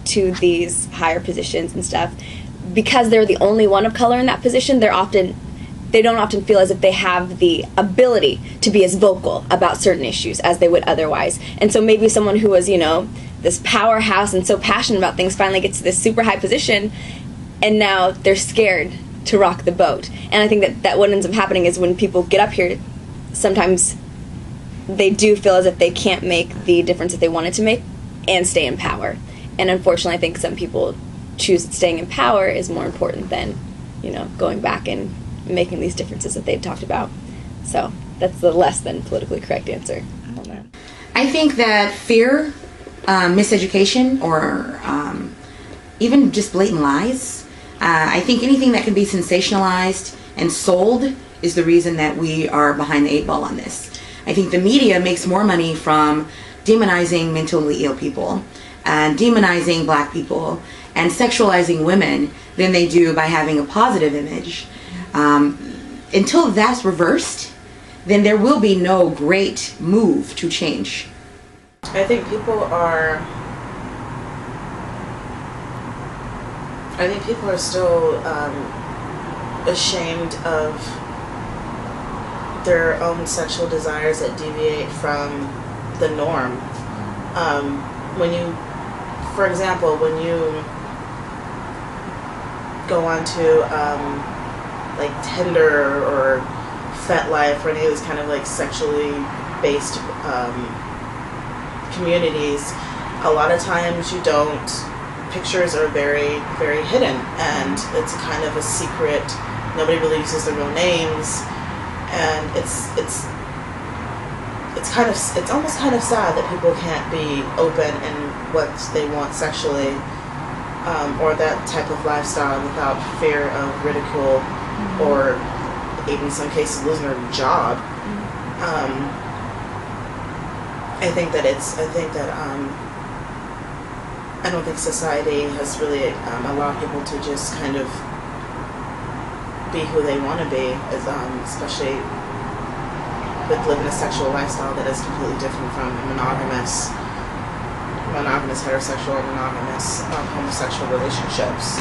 to these higher positions and stuff, because they're the only one of color in that position, they don't often feel as if they have the ability to be as vocal about certain issues as they would otherwise. And so maybe someone who was, this powerhouse and so passionate about things finally gets to this super high position, and now they're scared to rock the boat. And I think that what ends up happening is when people get up here, sometimes they do feel as if they can't make the difference that they wanted to make and stay in power. And unfortunately, I think some people choose that staying in power is more important than, going back and making these differences that they've talked about. So that's the less than politically correct answer on that. I think that fear, miseducation, or even just blatant lies, I think anything that can be sensationalized and sold is the reason that we are behind the 8 ball on this. I think the media makes more money from demonizing mentally ill people and demonizing black people and sexualizing women than they do by having a positive image. Until that's reversed, then there will be no great move to change. I think people are still ashamed of their own sexual desires that deviate from the norm. For example, when you go onto like Tinder or FetLife or any of those kind of like sexually based communities, a lot of times pictures are very, very hidden, and it's kind of a secret. Nobody really uses their real names, and it's almost kind of sad that people can't be open in what they want sexually, or that type of lifestyle without fear of ridicule, or even in some cases losing their job. I don't think society has really allowed people to just kind of be who they want to be, especially with living a sexual lifestyle that is completely different from monogamous heterosexual or monogamous homosexual relationships.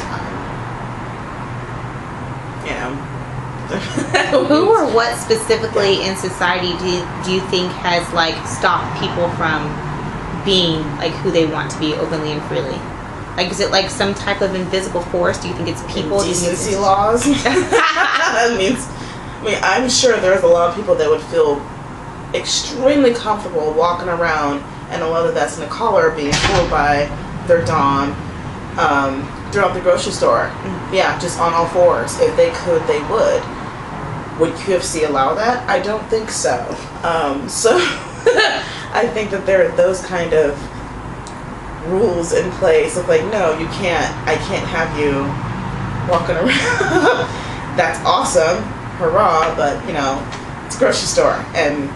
Who or what specifically in society do you think has like stopped people from being like who they want to be openly and freely? Like, is it like some type of invisible force? Do you think it's people? Decency laws? I mean, I'm sure there's a lot of people that would feel extremely comfortable walking around, and a lot of that's in the collar, being fooled by their dom throughout the grocery store. Yeah, just on all fours. If they could, they would. Would UFC allow that? I don't think so. I think that there are those kind of rules in place of like, no, you can't, I can't have you walking around. That's awesome, hurrah, but you know, it's a grocery store. And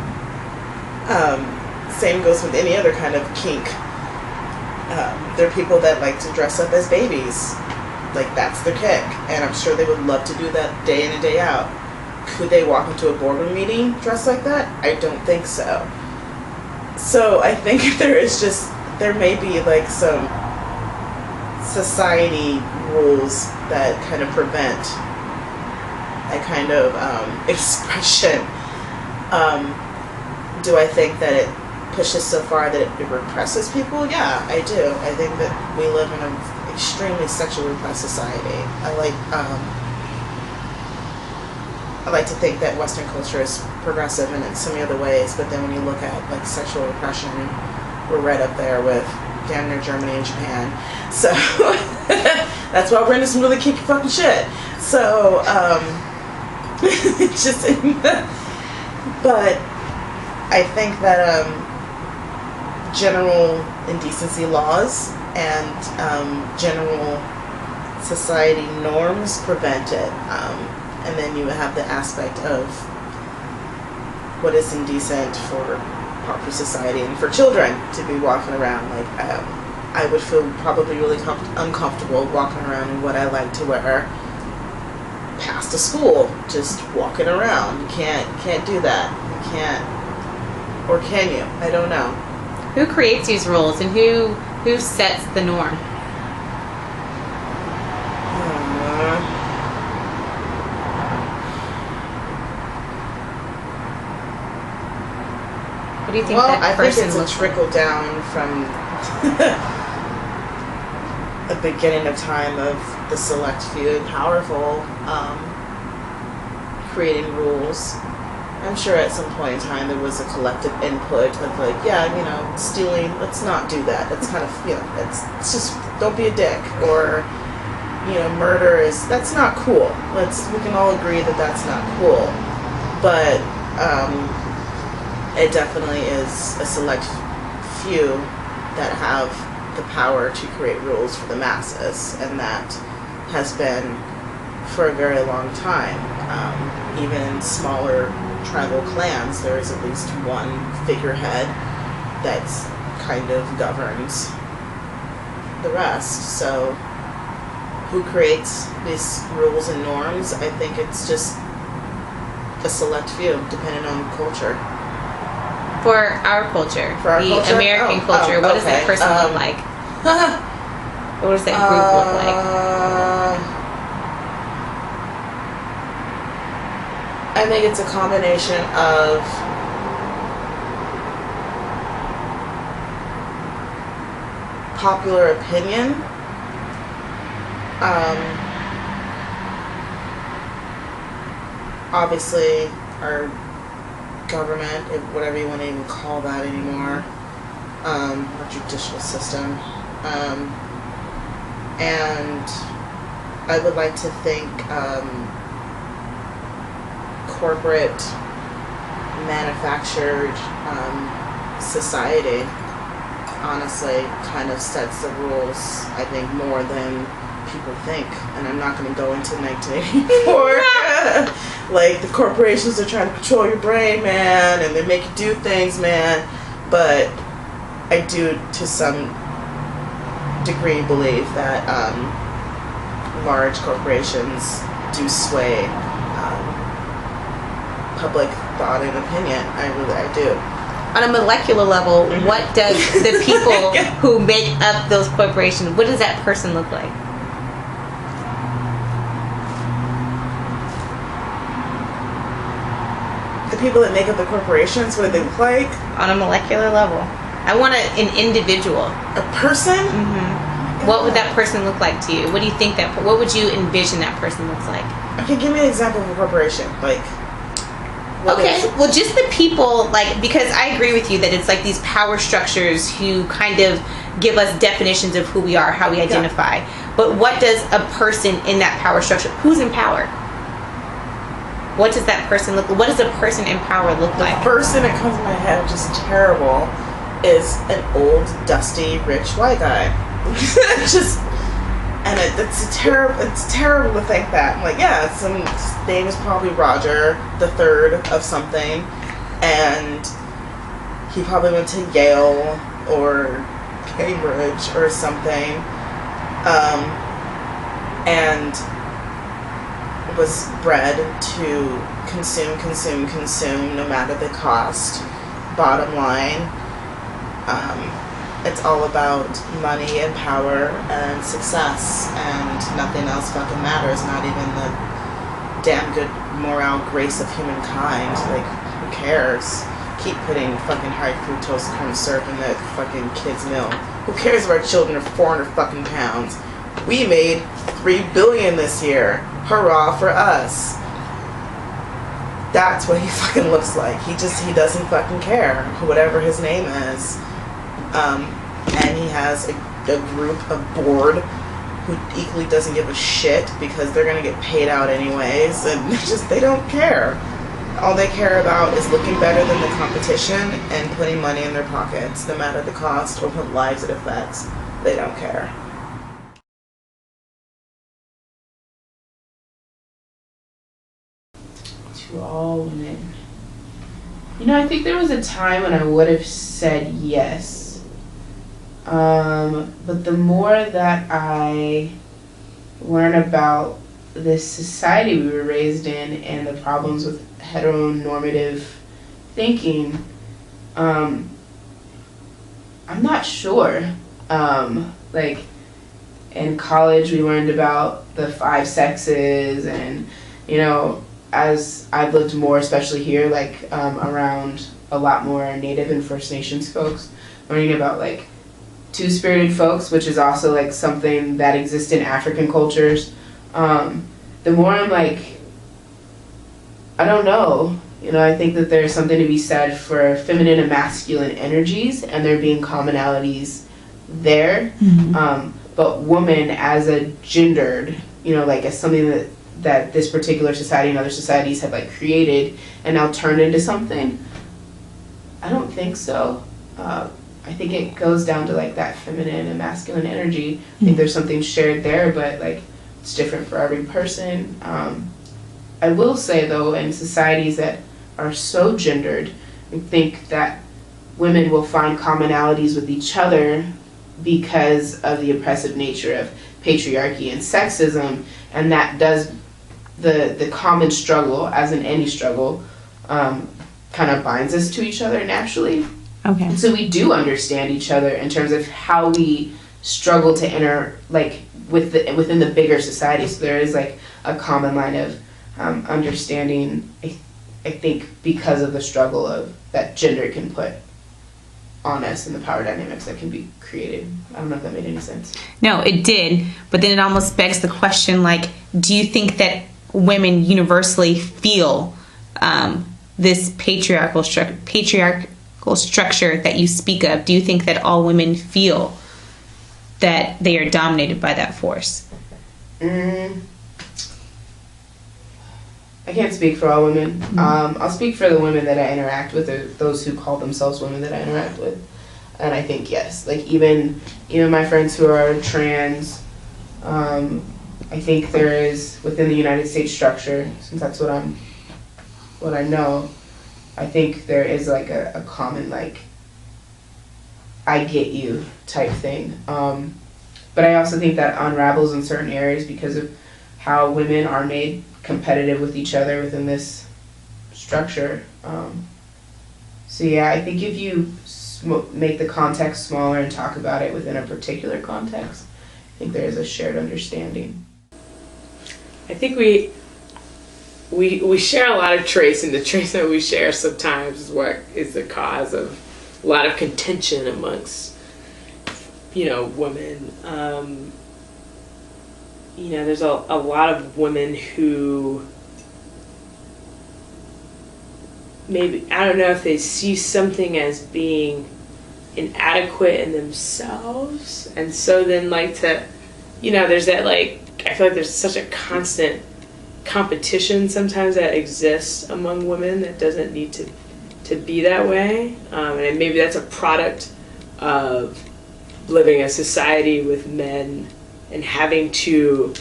same goes with any other kind of kink. There are people that like to dress up as babies. Like, that's their kick. And I'm sure they would love to do that day in and day out. Could they walk into a boardroom meeting dressed like that? I don't think so. So I think there may be like some society rules that kind of prevent that kind of expression. Do I think that it pushes so far that it represses people? Yeah, I do. I think that we live in an extremely sexually repressed society. I like to think that Western culture is progressive in so many other ways, but then when you look at like sexual repression, we're right up there with damn near Germany and Japan. So that's why we're into some really kinky fucking shit. So it's just, but I think that general indecency laws and general society norms prevent it. And then you have the aspect of what is indecent for proper society and for children to be walking around. Like, I would feel probably really uncomfortable walking around in what I like to wear past a school, just walking around. You can't do that. You can't, or can you? I don't know. Who creates these rules and who sets the norm? What do you think that person I think it's a trickle down from the beginning of time of the select few and powerful creating rules. I'm sure at some point in time there was a collective input of like, yeah, you know, stealing, let's not do that. It's kind of, you know, it's just, don't be a dick. Or, you know, murder that's not cool. We can all agree that that's not cool. But it definitely is a select few that have the power to create rules for the masses, and that has been for a very long time. Even in smaller tribal clans, there is at least one figurehead that's kind of governs the rest. So who creates these rules and norms? I think it's just a select few, depending on culture. For our culture, culture? American culture, what does that person look like? What does that group look like? I think it's a combination of popular opinion, obviously our government, whatever you want to even call that anymore, our judicial system, and I would like to think corporate manufactured society honestly kind of sets the rules, I think, more than people think. And I'm not going to go into 1984. Like, the corporations are trying to control your brain, man, and they make you do things, man. But I do, to some degree, believe that large corporations do sway public thought and opinion. I do. On a molecular level, what does the people who make up those corporations, what does that person look like? The people that make up the corporations, what do they look like? On a molecular level. I want an individual. A person? Mm-hmm. What would that person look like to you? What do you think what would you envision that person looks like? Okay, give me an example of a corporation. Like, okay, well, just the people, like, because I agree with you that it's like these power structures who kind of give us definitions of who we are, how we identify. Yeah. But what does a person in that power structure, who's in power? What does that person look like? What does a person in power look like? The person that comes to my head, which is terrible, is an old, dusty, rich white guy. Just, and it's terrible to think that. I'm like, yeah, his name is probably Roger the Third of something, and he probably went to Yale or Cambridge or something, and was bred to consume no matter the cost. Bottom line, it's all about money and power and success, and nothing else fucking matters, not even the damn good moral grace of humankind. Like, who cares? Keep putting fucking high fructose corn syrup in that fucking kid's milk. Who cares if our children are 400 fucking pounds? We made $3 billion this year. Hurrah for us. That's what he fucking looks like. He doesn't fucking care, whatever his name is. And he has a group, a board, who equally doesn't give a shit because they're gonna get paid out anyways, and they don't care. All they care about is looking better than the competition and putting money in their pockets, no matter the cost or what lives it affects. They don't care. To all women. I think there was a time when I would have said yes. But the more that I learn about this society we were raised in and the problems with heteronormative thinking, I'm not sure. Like, in college we learned about the 5 sexes, and as I've lived more, especially here, like around a lot more Native and First Nations folks, learning about like two-spirited folks, which is also like something that exists in African cultures. The more I'm like, I don't know. I think that there's something to be said for feminine and masculine energies, and there being commonalities there. Mm-hmm. But woman as a gendered, like as something that this particular society and other societies have like created and now turned into something, I don't think so. I think it goes down to like that feminine and masculine energy. I think there's something shared there, but like it's different for every person. I will say though, in societies that are so gendered, I think that women will find commonalities with each other because of the oppressive nature of patriarchy and sexism, and that does the common struggle, as in any struggle, kind of binds us to each other naturally. Okay. And so we do understand each other in terms of how we struggle to enter, like, within the bigger society. So there is like a common line of understanding, I think, because of the struggle of that gender can put on us and the power dynamics that can be created. I don't know if that made any sense. No, it did, but then it almost begs the question, like, do you think that women universally feel this patriarchal structure that you speak of? Do you think that all women feel that they are dominated by that force? I can't speak for all women. I'll speak for the women that I interact with, or those who call themselves women that I interact with. And I think yes, like even my friends who are trans, I think there is, within the United States structure, since that's what I know, I think there is like a common like, I get you type thing. But I also think that unravels in certain areas because of how women are made competitive with each other within this structure. So yeah, I think if you make the context smaller and talk about it within a particular context, I think there is a shared understanding. I think we share a lot of traits, and the traits that we share sometimes is what is the cause of a lot of contention amongst women. There's a lot of women who maybe, I don't know if they see something as being inadequate in themselves, and so then like to, there's that like, I feel like there's such a constant competition sometimes that exists among women that doesn't need to be that way, and maybe that's a product of living in a society with men and having to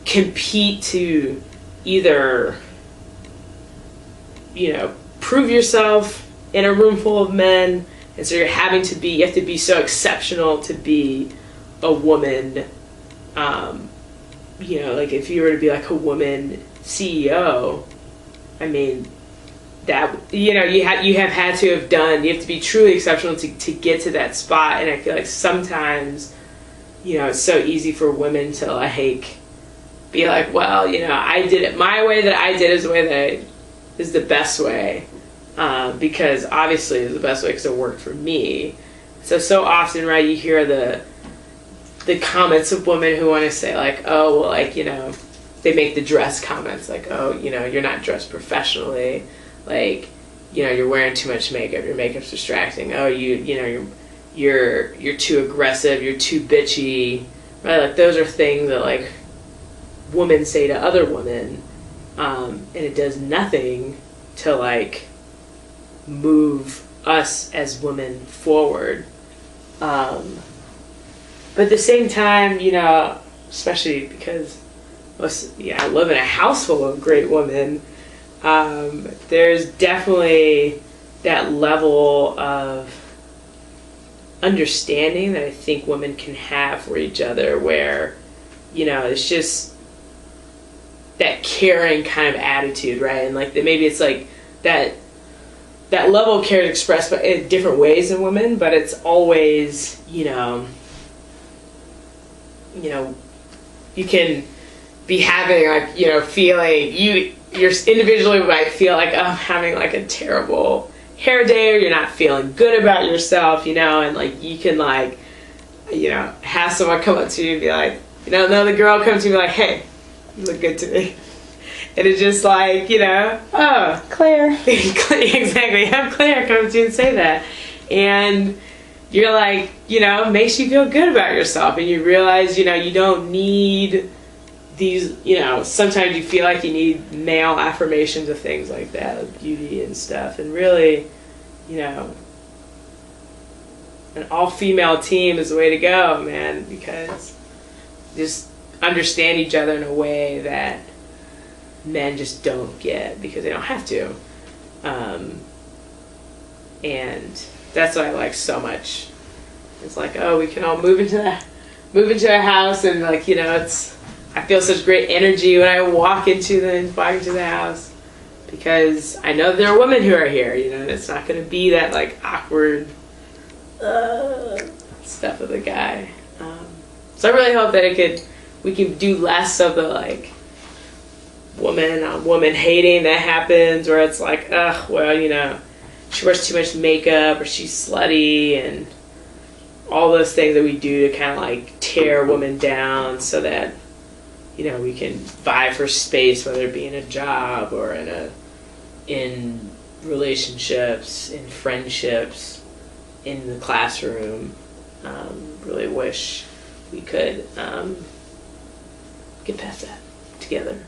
compete to either, prove yourself in a room full of men, and so you have to be so exceptional to be a woman. Like if you were to be like a woman CEO, I mean, that you have to be truly exceptional to get to that spot. And I feel like sometimes it's so easy for women to like be like, well, I did it my way, that I did is the way that is the best way, because obviously it's the best way because it worked for me. So often, right, you hear the comments of women who want to say like, oh, well, like, they make the dress comments like, oh, you're not dressed professionally, like, you're wearing too much makeup, your makeup's distracting, oh, you're too aggressive, you're too bitchy, right? Like those are things that like women say to other women, and it does nothing to like move us as women forward. But at the same time, especially because I live in a house full of great women, there's definitely that level of understanding that I think women can have for each other where, it's just that caring kind of attitude, right? And like maybe it's like that level of care is expressed in different ways in women, but it's always, you can be having like, feeling you're individually might feel like, oh, I'm having like a terrible hair day, or you're not feeling good about yourself, and like you can like, have someone come up to you and be like, another girl comes to you and be like, hey, you look good to me. And it's just like, oh, Claire. Exactly. Have Claire come to you and say that. And you're like, makes you feel good about yourself. And you realize, you don't need these, sometimes you feel like you need male affirmations of things like that, of beauty and stuff. And really, an all-female team is the way to go, man, because just understand each other in a way that men just don't get because they don't have to. And that's what I like so much. It's like, oh, we can all move into a house, and like, I feel such great energy when I walk into the house, because I know there are women who are here, and it's not going to be that like awkward stuff with a guy. So I really hope that we can do less of the like woman on woman hating that happens, where it's like, ugh, well, she wears too much makeup, or she's slutty, and all those things that we do to kind of like tear women down so that, we can vie for space, whether it be in a job or in relationships, in friendships, in the classroom. Really wish we could get past that together.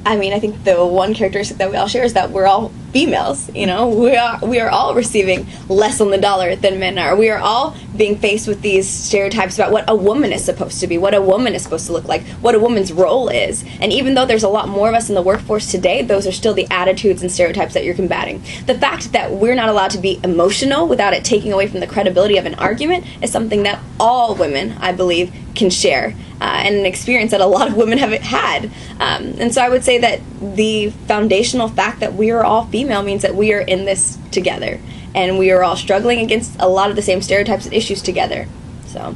I mean, I think the one characteristic that we all share is that we're all females, we are all receiving less on the dollar than men are. We are all being faced with these stereotypes about what a woman is supposed to be, what a woman is supposed to look like, what a woman's role is. And even though there's a lot more of us in the workforce today, those are still the attitudes and stereotypes that you're combating. The fact that we're not allowed to be emotional without it taking away from the credibility of an argument is something that all women, I believe, can share, and an experience that a lot of women have had. And so I would say that the foundational fact that we are all female means that we are in this together, and we are all struggling against a lot of the same stereotypes and issues together. So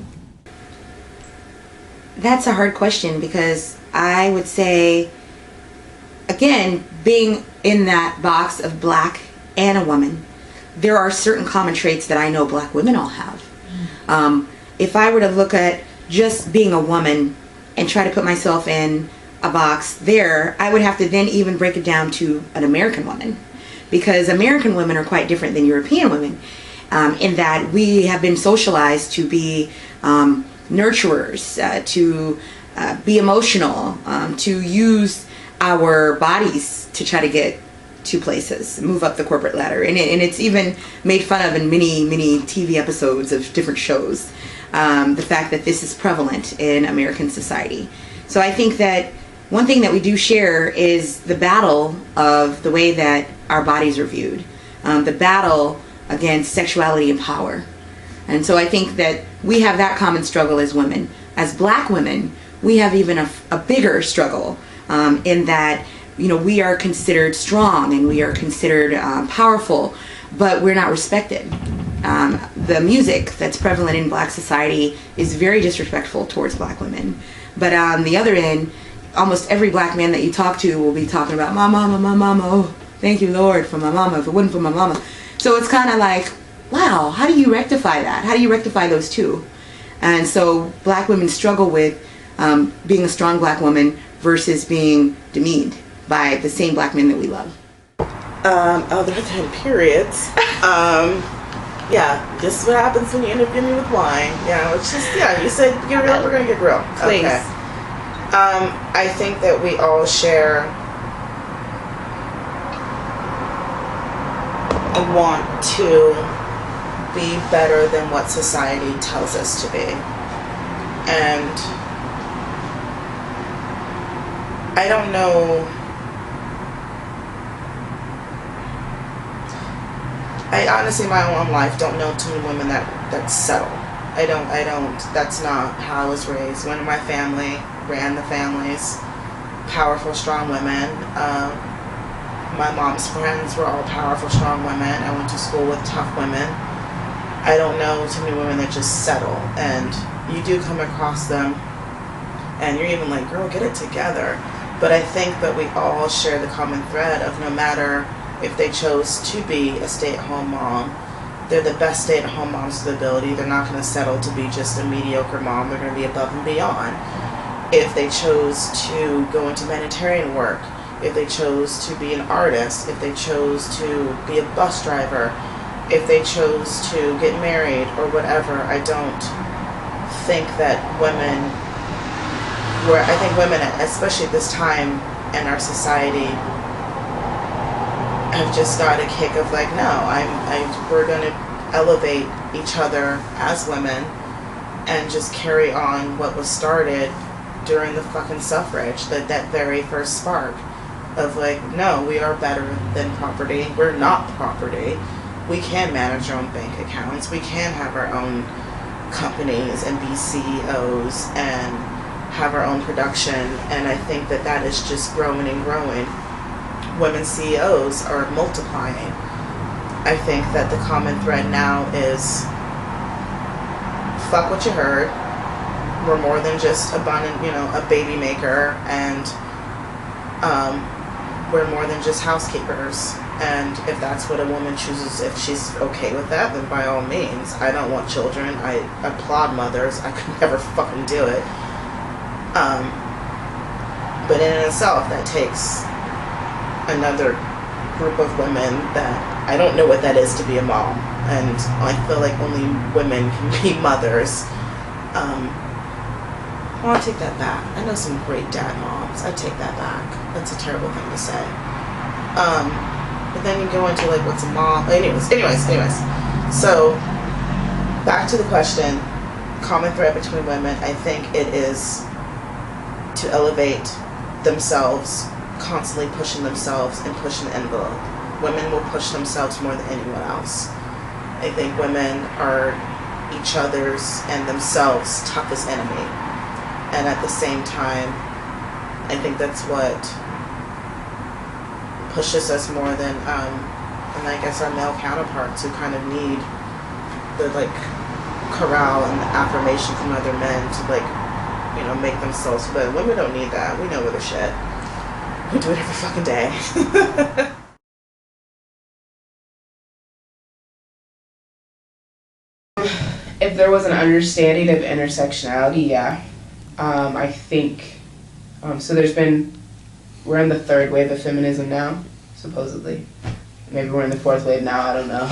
that's a hard question, because I would say, again, being in that box of black and a woman, there are certain common traits that I know black women all have. If I were to look at just being a woman and try to put myself in a box there, I would have to then even break it down to an American woman, because American women are quite different than European women, in that we have been socialized to be nurturers, to be emotional, to use our bodies to try to get two places, move up the corporate ladder. And it's even made fun of in many TV episodes of different shows, the fact that this is prevalent in American society. So I think that one thing that we do share is the battle of the way that our bodies are viewed, the battle against sexuality and power. And so I think that we have that common struggle as women. As black women, we have even a bigger struggle in that, you know, we are considered strong and we are considered powerful, but we're not respected. The music that's prevalent in black society is very disrespectful towards black women. But on the other end, almost every black man that you talk to will be talking about my mama, oh, thank you, Lord, for my mama, if it wasn't for my mama. So it's kind of like, wow, how do you rectify that? How do you rectify those two? And so black women struggle with being a strong black woman versus being demeaned by the same black men that we love. Other than periods, yeah, this is what happens when you interview me with wine. Yeah, it's just, yeah, you said get real, we're gonna get real. Please. Okay. I think that we all share a want to be better than what society tells us to be. And I don't know, I honestly in my own life don't know too many women that settle. I don't, that's not how I was raised. One of my family ran the families, powerful, strong women. My mom's friends were all powerful, strong women. I went to school with tough women. I don't know too many women that just settle, and you do come across them and you're even like, girl, get it together. But I think that we all share the common thread of no matter if they chose to be a stay-at-home mom, they're the best stay-at-home moms to the ability. They're not going to settle to be just a mediocre mom. They're going to be above and beyond. If they chose to go into humanitarian work, if they chose to be an artist, if they chose to be a bus driver, if they chose to get married or whatever, I don't think that women, I think women, especially at this time in our society, have just got a kick of like, no, we're going to elevate each other as women and just carry on what was started during the fucking suffrage, that very first spark of like, no, we are better than property. We're not property. We can manage our own bank accounts. We can have our own companies and be CEOs and have our own production. And I think that is just growing and growing. Women CEOs are multiplying. I think that the common thread now is fuck what you heard. We're more than just a baby maker, and we're more than just housekeepers. And if that's what a woman chooses, if she's okay with that, then by all means. I don't want children. I applaud mothers. I could never fucking do it. But in itself, that takes another group of women that I don't know what that is to be a mom, and I feel like only women can be mothers. Well, I take that back. I know some great dad moms. I take that back. That's a terrible thing to say. But then you go into like what's a mom. Anyways. So back to the question, common thread between women. I think it is to elevate themselves, constantly pushing themselves and pushing the envelope. Women will push themselves more than anyone else. I think women are each other's and themselves' toughest enemy. And at the same time, I think that's what pushes us more than, and I guess our male counterparts who kind of need the like corral and the affirmation from other men to make themselves. But women don't need that. We know we're the shit. We do it every fucking day. If there was an understanding of intersectionality, yeah. I think, so we're in the third wave of feminism now, supposedly. Maybe we're in the fourth wave now, I don't know.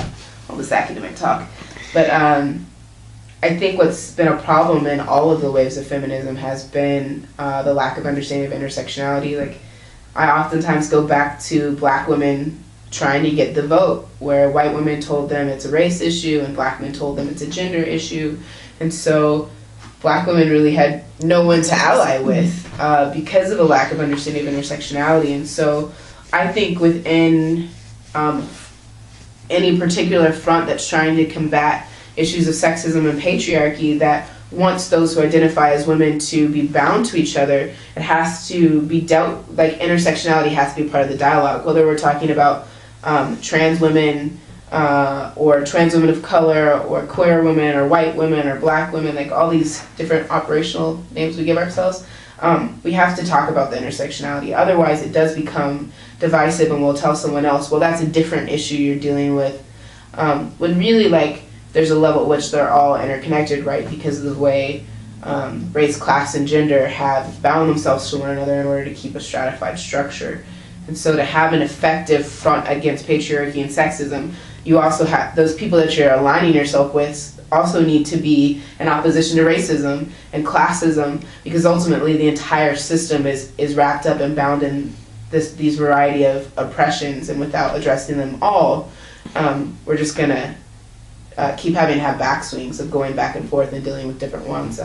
All this academic talk. But I think what's been a problem in all of the waves of feminism has been the lack of understanding of intersectionality. Like, I oftentimes go back to black women trying to get the vote, where white women told them it's a race issue and black men told them it's a gender issue. And so black women really had no one to ally with because of a lack of understanding of intersectionality. And so I think within any particular front that's trying to combat issues of sexism and patriarchy, that wants those who identify as women to be bound to each other, it has to be dealt, like intersectionality has to be part of the dialogue, whether we're talking about trans women or trans women of color or queer women or white women or black women, like all these different operational names we give ourselves. We have to talk about the intersectionality. Otherwise, it does become divisive, and we'll tell someone else, well, that's a different issue you're dealing with. When really, like, there's a level at which they're all interconnected, right? Because of the way race, class, and gender have bound themselves to one another in order to keep a stratified structure. And so to have an effective front against patriarchy and sexism, you also have those people that you're aligning yourself with also need to be in opposition to racism and classism, because ultimately the entire system is wrapped up and bound in these variety of oppressions, and without addressing them all, we're just going to keep having to have backswings of going back and forth and dealing with different ones.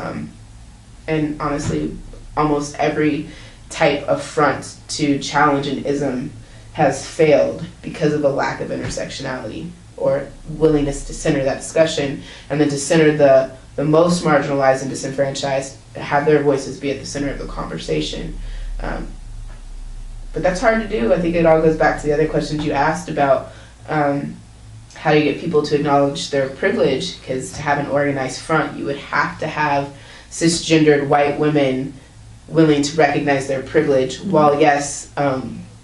And honestly, almost every type of front to challenge an ism has failed because of a lack of intersectionality or willingness to center that discussion, and then to center the most marginalized and disenfranchised, have their voices be at the center of the conversation. But that's hard to do. I think it all goes back to the other questions you asked about how do you get people to acknowledge their privilege, because to have an organized front, you would have to have cisgendered white women willing to recognize their privilege. While yes,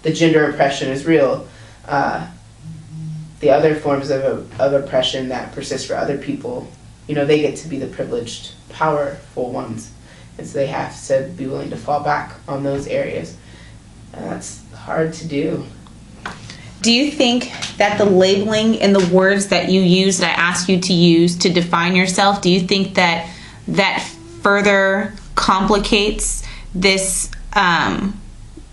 the gender oppression is real, the other forms of oppression that persist for other people, they get to be the privileged, powerful ones. And so they have to be willing to fall back on those areas. And that's hard to do. Do you think that the labeling and the words that you use, that I ask you to use to define yourself, do you think that further complicates this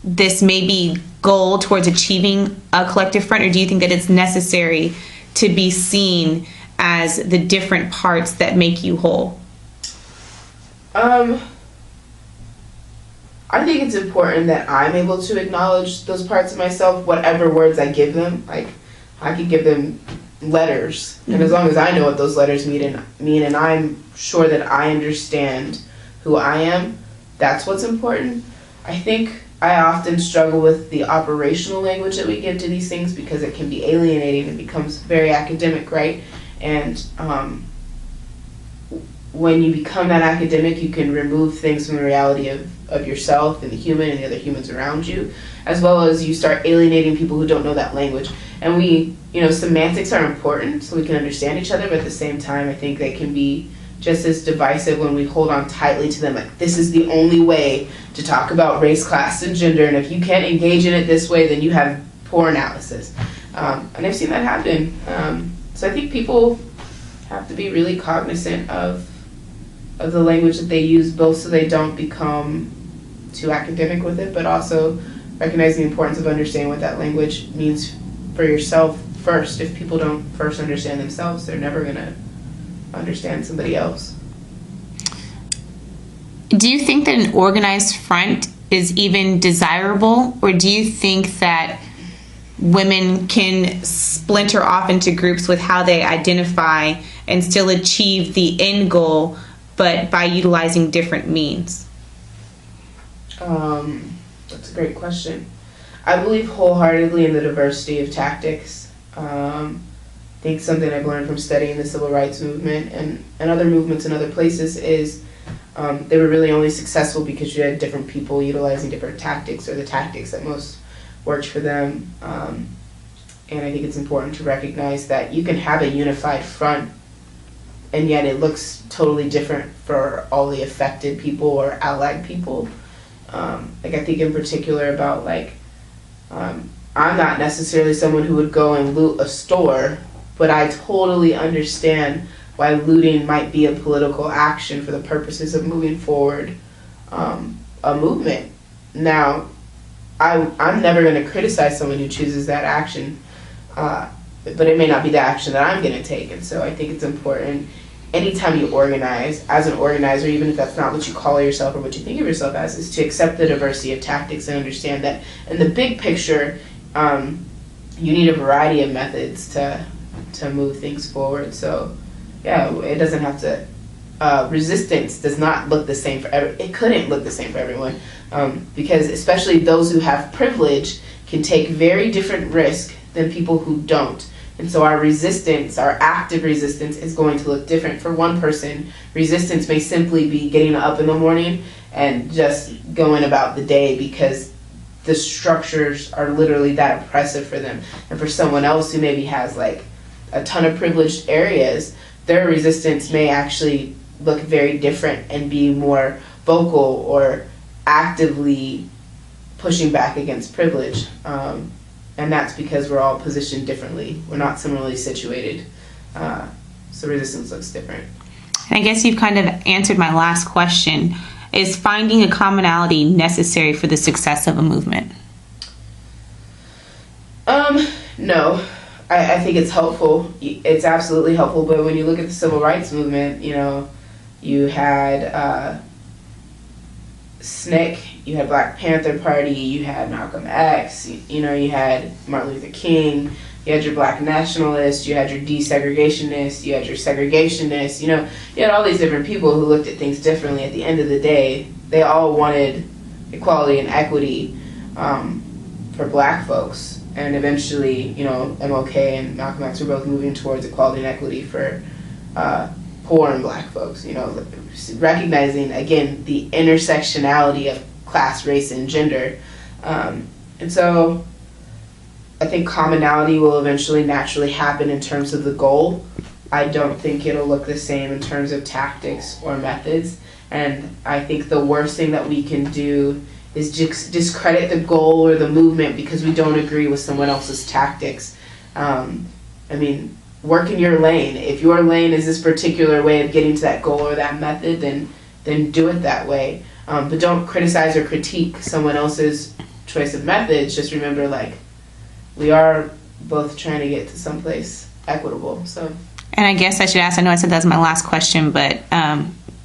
this maybe goal towards achieving a collective front, or do you think that it's necessary to be seen as the different parts that make you whole? I think it's important that I'm able to acknowledge those parts of myself, whatever words I give them. Like, I could give them letters, and as long as I know what those letters mean and I'm sure that I understand who I am, that's what's important. I think I often struggle with the operational language that we give to these things, because it can be alienating and becomes very academic, right? And when you become that academic, you can remove things from the reality of yourself and the human and the other humans around you, as well as you start alienating people who don't know that language. And semantics are important so we can understand each other, but at the same time, I think they can be just as divisive when we hold on tightly to them. Like, this is the only way to talk about race, class, and gender, and if you can't engage in it this way, then you have poor analysis. And I've seen that happen. So I think people have to be really cognizant of the language that they use, both so they don't become too academic with it, but also recognize the importance of understanding what that language means for yourself first. If people don't first understand themselves, they're never going to understand somebody else. Do you think that an organized front is even desirable, or do you think that women can splinter off into groups with how they identify and still achieve the end goal, but by utilizing different means? That's a great question. I believe wholeheartedly in the diversity of tactics. I think something I've learned from studying the civil rights movement and other movements in other places is they were really only successful because you had different people utilizing different tactics, or the tactics that most worked for them. And I think it's important to recognize that you can have a unified front, and yet it looks totally different for all the affected people or allied people. I think in particular about I'm not necessarily someone who would go and loot a store, but I totally understand why looting might be a political action for the purposes of moving forward a movement. Now, I'm never going to criticize someone who chooses that action, but it may not be the action that I'm going to take. And so I think it's important anytime you organize, as an organizer, even if that's not what you call yourself or what you think of yourself as, is to accept the diversity of tactics and understand that in the big picture, you need a variety of methods to move things forward. So yeah, it doesn't have to, resistance does not look the same for it couldn't look the same for everyone, because especially those who have privilege can take very different risk than people who don't. And so our resistance, our active resistance, is going to look different. For one person, resistance may simply be getting up in the morning and just going about the day because the structures are literally that oppressive for them. And for someone else who maybe has like a ton of privileged areas, their resistance may actually look very different and be more vocal or actively pushing back against privilege. And that's because we're all positioned differently. We're not similarly situated. So resistance looks different. I guess you've kind of answered my last question. Is finding a commonality necessary for the success of a movement? No. I think it's helpful. It's absolutely helpful. But when you look at the civil rights movement, you had SNCC, you had Black Panther Party, you had Malcolm X, you had Martin Luther King, you had your Black nationalists, you had your desegregationists, you had your segregationists, you had all these different people who looked at things differently. At the end of the day, they all wanted equality and equity for Black folks. And eventually, MLK and Malcolm X were both moving towards equality and equity for poor and Black folks, recognizing, again, the intersectionality of class, race, and gender. And so I think commonality will eventually naturally happen in terms of the goal. I don't think it'll look the same in terms of tactics or methods. And I think the worst thing that we can do is discredit the goal or the movement because we don't agree with someone else's tactics. Work in your lane. If your lane is this particular way of getting to that goal or that method, then do it that way. But don't criticize or critique someone else's choice of methods. Just remember, we are both trying to get to someplace equitable. So. And I guess I should ask, I know I said that was my last question, but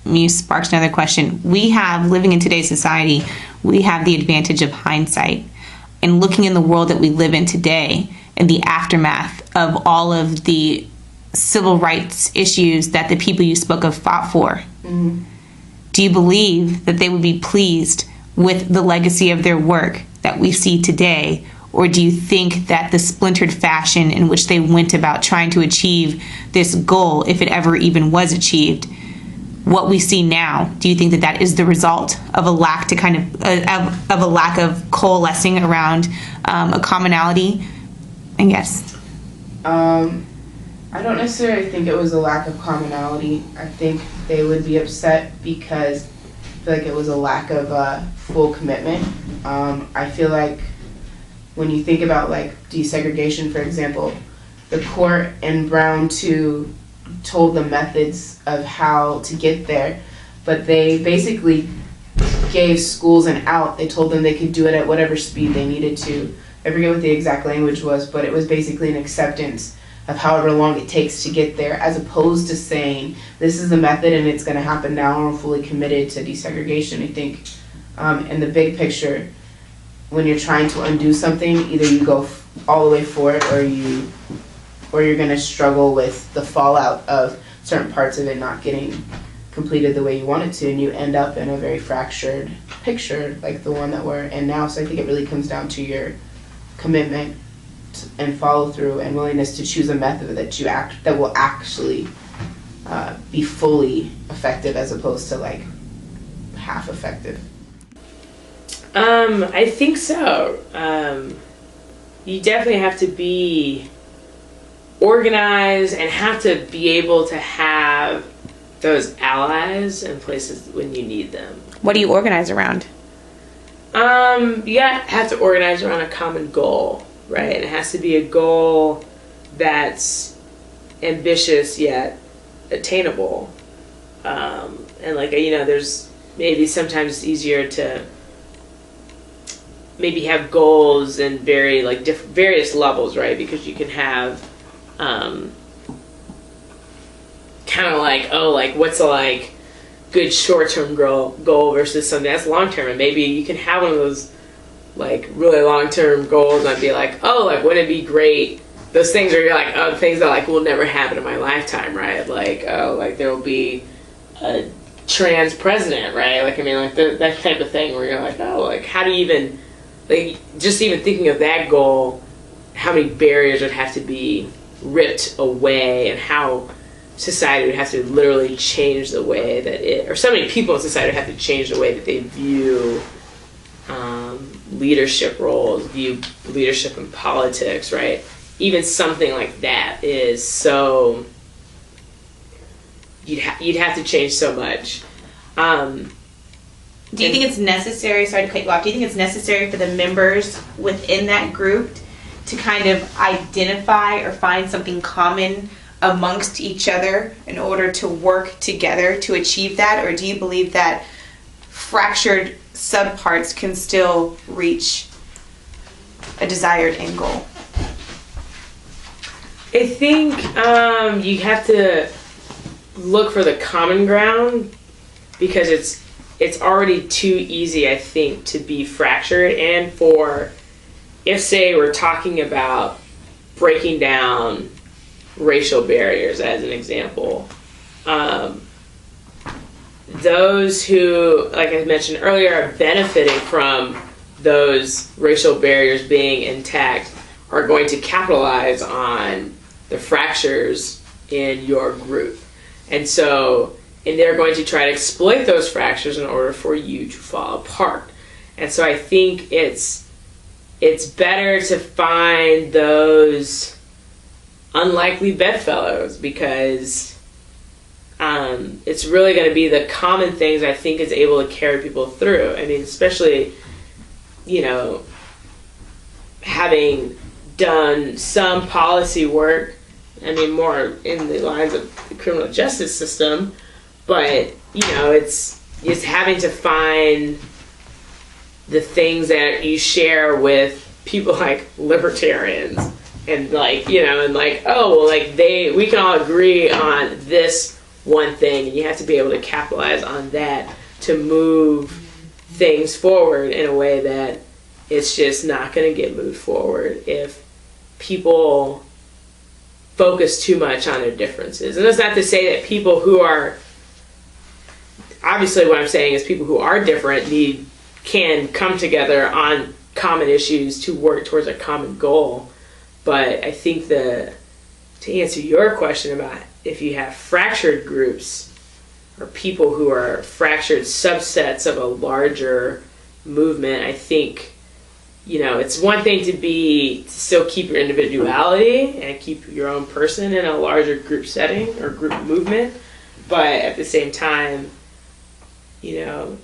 you sparked another question. Living in today's society, we have the advantage of hindsight. And looking in the world that we live in today, and the aftermath of all of the civil rights issues that the people you spoke of fought for. Mm-hmm. Do you believe that they would be pleased with the legacy of their work that we see today? Or do you think that the splintered fashion in which they went about trying to achieve this goal, if it ever even was achieved, what we see now, do you think that is the result of a lack of coalescing around a commonality? And yes. I don't necessarily think it was a lack of commonality. I think they would be upset because I feel like it was a lack of full commitment. I feel like when you think about desegregation, for example, the court in Brown 2 told the methods of how to get there, but they basically gave schools an out. They told them they could do it at whatever speed they needed to. I forget what the exact language was, but it was basically an acceptance of however long it takes to get there, as opposed to saying, this is the method and it's going to happen now and we're fully committed to desegregation. I think in the big picture, when you're trying to undo something, either you go all the way for it or you're going to struggle with the fallout of certain parts of it not getting completed the way you want it to, and you end up in a very fractured picture like the one that we're in now. So I think it really comes down to your commitment and follow through and willingness to choose a method that will actually be fully effective as opposed to half effective. I think so. You definitely have to be organized and have to be able to have those allies in places when you need them. What do you organize around? You have to organize around a common goal, right? And it has to be a goal that's ambitious yet attainable. And there's maybe sometimes it's easier to maybe have goals and various levels, right? Because you can have kind of like, what's a good short-term goal versus something that's long-term, and maybe you can have one of those really long-term goals and be like, wouldn't it be great, those things where you're like, the things that will never happen in my lifetime, right? There will be a trans president, right? That type of thing where you're like, how do you even, just even thinking of that goal, how many barriers would have to be ripped away, and how society would have to literally change the way that or so many people in society would have to change the way that they view leadership roles, view leadership in politics, right? Even something like that is so, you'd have to change so much. Do you think it's necessary, sorry to cut you off, do you think it's necessary for the members within that group to kind of identify or find something common amongst each other in order to work together to achieve that? Or do you believe that fractured subparts can still reach a desired end goal? I think you have to look for the common ground, because it's already too easy, I think, to be fractured. And if say we're talking about breaking down racial barriers as an example, those who, like I mentioned earlier, are benefiting from those racial barriers being intact are going to capitalize on the fractures in your group. And they're going to try to exploit those fractures in order for you to fall apart. And so I think it's better to find those unlikely bedfellows, because it's really going to be the common things I think is able to carry people through. I mean, especially, having done some policy work, I mean, more in the lines of the criminal justice system, but, it's having to find the things that you share with people like libertarians, and we can all agree on this one thing, and you have to be able to capitalize on that to move things forward in a way that it's just not going to get moved forward if people focus too much on their differences. And that's not to say that people who are, obviously what I'm saying is people who are different can come together on common issues to work towards a common goal. But I think to answer your question about if you have fractured groups or people who are fractured subsets of a larger movement, I think, it's one thing to still keep your individuality and keep your own person in a larger group setting or group movement, but at the same time, the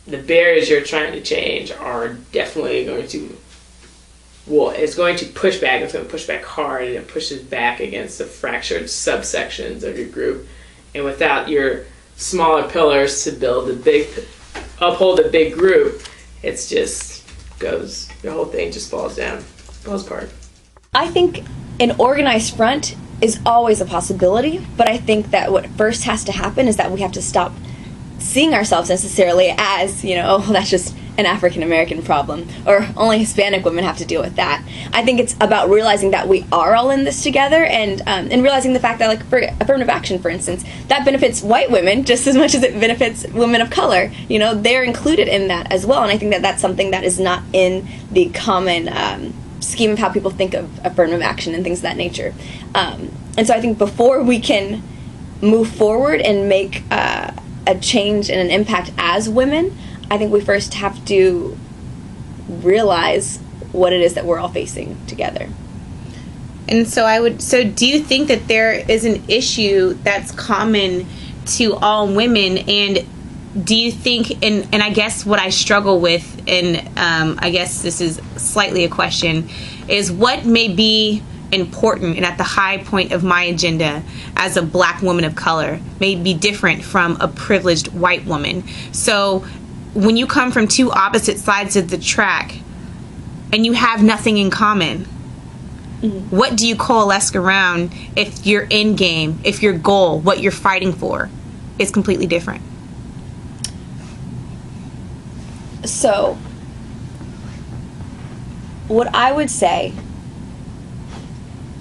barriers you're trying to change are definitely going to, it's going to push back. It's going to push back hard, and it pushes back against the fractured subsections of your group. And without your smaller pillars to uphold a big group, it's just the whole thing just falls apart. I think an organized front is always a possibility, but I think that what first has to happen is that we have to stop seeing ourselves necessarily as, that's just an African American problem, or only Hispanic women have to deal with that. I think it's about realizing that we are all in this together, and realizing the fact that, for affirmative action, for instance, that benefits white women just as much as it benefits women of color. They're included in that as well, and I think that that's something that is not in the common scheme of how people think of affirmative action and things of that nature. And so I think before we can move forward and make a change and an impact as women, I think we first have to realize what it is that we're all facing together. And so do you think that there is an issue that's common to all women? And do you think, and I guess what I struggle with, and I guess this is slightly a question, is what may be important and at the high point of my agenda as a Black woman of color may be different from a privileged white woman. So when you come from two opposite sides of the track and you have nothing in common, what do you coalesce around if your end game, if your goal, what you're fighting for is completely different? So, what I would say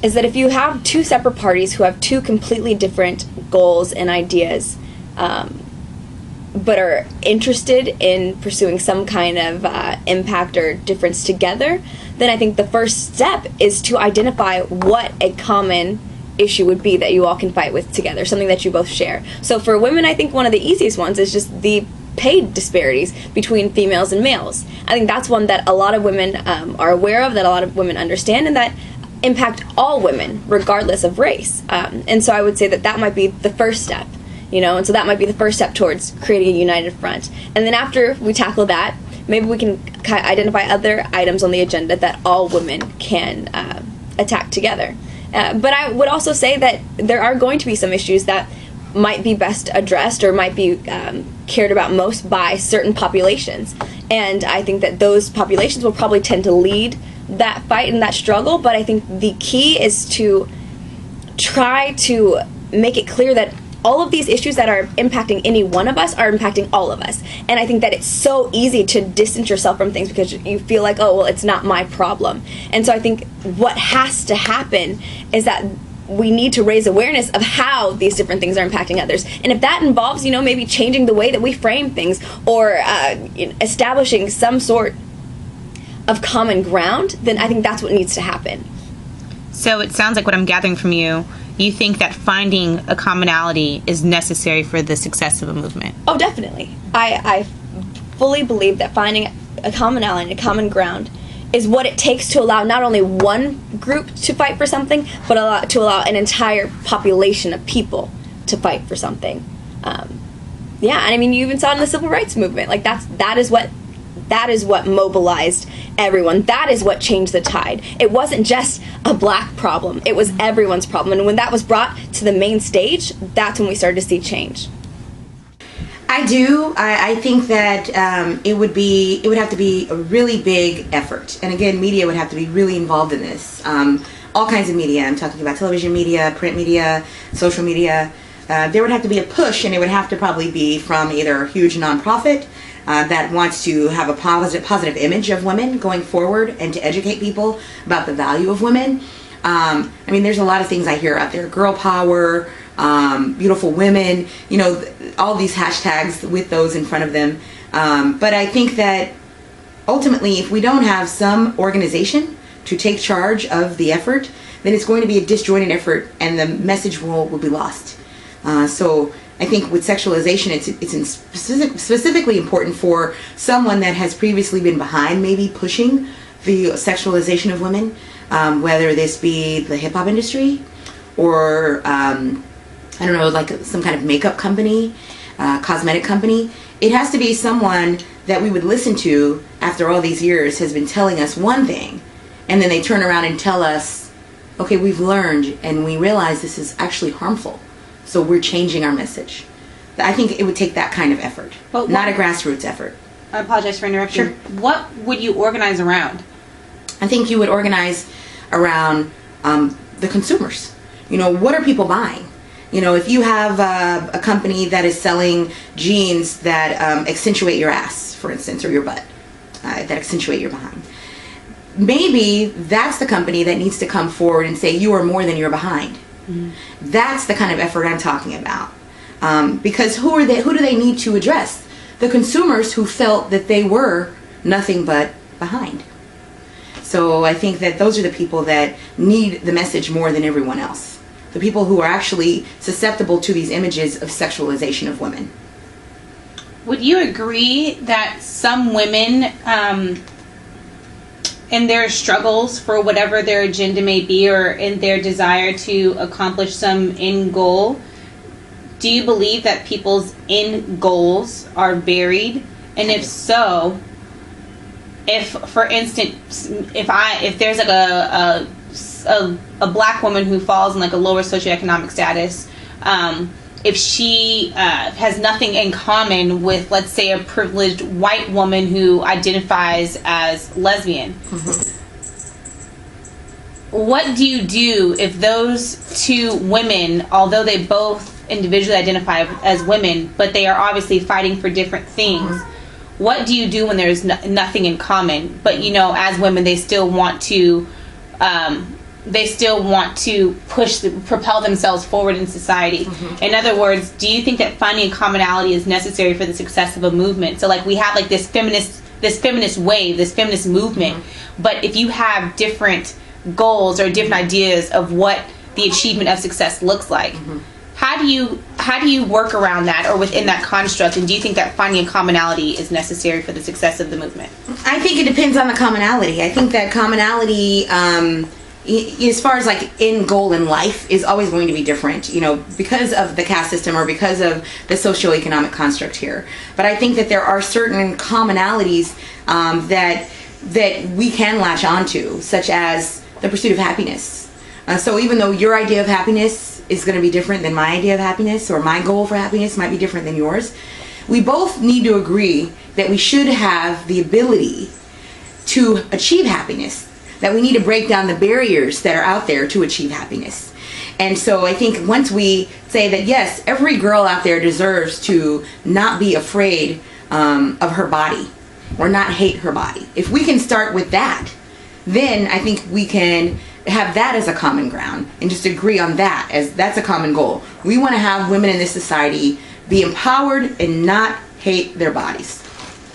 is that if you have two separate parties who have two completely different goals and ideas, but are interested in pursuing some kind of impact or difference together, then I think the first step is to identify what a common issue would be that you all can fight with together, something that you both share. So for women, I think one of the easiest ones is just the pay disparities between females and males. I think that's one that a lot of women are aware of, that a lot of women understand, and that impact all women, regardless of race. And so I would say that that might be the first step, and so that might be the first step towards creating a united front. And then after we tackle that, maybe we can identify other items on the agenda that all women can attack together. But I would also say that there are going to be some issues that might be best addressed or might be cared about most by certain populations. And I think that those populations will probably tend to lead that fight and that struggle, but I think the key is to try to make it clear that all of these issues that are impacting any one of us are impacting all of us. And I think that it's so easy to distance yourself from things because you feel like, oh, well, it's not my problem. And so I think what has to happen is that we need to raise awareness of how these different things are impacting others. And if that involves, maybe changing the way that we frame things or establishing some sort of common ground, then I think that's what needs to happen. So it sounds like what I'm gathering from you, you think that finding a commonality is necessary for the success of a movement. Oh, definitely. I fully believe that finding a commonality, a common ground, is what it takes to allow not only one group to fight for something, but to allow an entire population of people to fight for something. And I mean, you even saw it in the civil rights movement. Like that is what mobilized everyone. That is what changed the tide. It wasn't just a black problem. It was everyone's problem. And when that was brought to the main stage, that's when we started to see change. I do. I think that it would have to be a really big effort. And again, media would have to be really involved in this. All kinds of media. I'm talking about television media, print media, social media. There would have to be a push, and it would have to probably be from either a huge nonprofit that wants to have a positive image of women going forward and to educate people about the value of women. I mean, there's a lot of things I hear out there. Girl power, beautiful women, all these hashtags with those in front of them. But I think that ultimately, if we don't have some organization to take charge of the effort, then it's going to be a disjointed effort and the message will be lost. So I think with sexualization, it's specifically important for someone that has previously been behind maybe pushing the sexualization of women, whether this be the hip-hop industry or, I don't know, like some kind of makeup company, cosmetic company. It has to be someone that we would listen to after all these years has been telling us one thing, and then they turn around and tell us, okay, we've learned and we realize this is actually harmful. So we're changing our message. I think it would take that kind of effort, not a grassroots effort. I apologize for interrupting. Sure. What would you organize around? I think you would organize around the consumers. What are people buying? If you have a company that is selling jeans that accentuate your ass, for instance, or your butt, that accentuate your behind, maybe that's the company that needs to come forward and say, you are more than your behind. Mm-hmm. That's the kind of effort I'm talking about. Because who do they need to address? The consumers who felt that they were nothing but behind. So I think that those are the people that need the message more than everyone else. The people who are actually susceptible to these images of sexualization of women. Would you agree that some women, in their struggles for whatever their agenda may be or in their desire to accomplish some end goal, do you believe that people's end goals are varied? And if so, if, for instance, if there's like a black woman who falls in like a lower socioeconomic status, if she has nothing in common with, let's say, a privileged white woman who identifies as lesbian. What do you do if those two women, although they both individually identify as women, but they are obviously fighting for different things? What do you do when there's nothing in common, but as women they still want to propel themselves forward in society? In other words, do you think that finding a commonality is necessary for the success of a movement? So like we have like this feminist wave, this feminist movement, but if you have different goals or different ideas of what the achievement of success looks like, how do you work around that or within that construct, and do you think that finding a commonality is necessary for the success of the movement? I think it depends on the commonality. I think that commonality, as far as like end goal in life, is always going to be different, because of the caste system or because of the socioeconomic construct here. But I think that there are certain commonalities that we can latch onto, such as the pursuit of happiness. So even though your idea of happiness is going to be different than my idea of happiness, or my goal for happiness might be different than yours, we both need to agree that we should have the ability to achieve happiness, that we need to break down the barriers that are out there to achieve happiness. And so I think once we say that, yes, every girl out there deserves to not be afraid of her body or not hate her body, if we can start with that, then I think we can have that as a common ground and just agree on that, as that's a common goal. We want to have women in this society be empowered and not hate their bodies.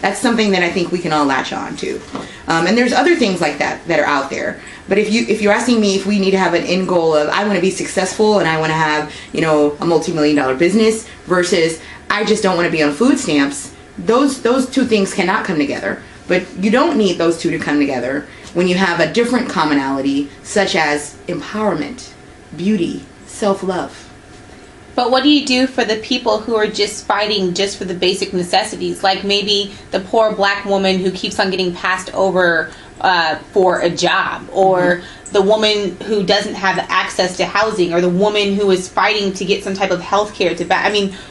That's something that I think we can all latch on to. And there's other things like that are out there. But if you're asking me if we need to have an end goal of I want to be successful and I want to have a multi-million-dollar business versus I just don't want to be on food stamps, those two things cannot come together. But you don't need those two to come together when you have a different commonality, such as empowerment, beauty, self-love. But what do you do for the people who are just fighting just for the basic necessities? Like maybe the poor black woman who keeps on getting passed over for a job, or the woman who doesn't have access to housing, or the woman who is fighting to get some type of health care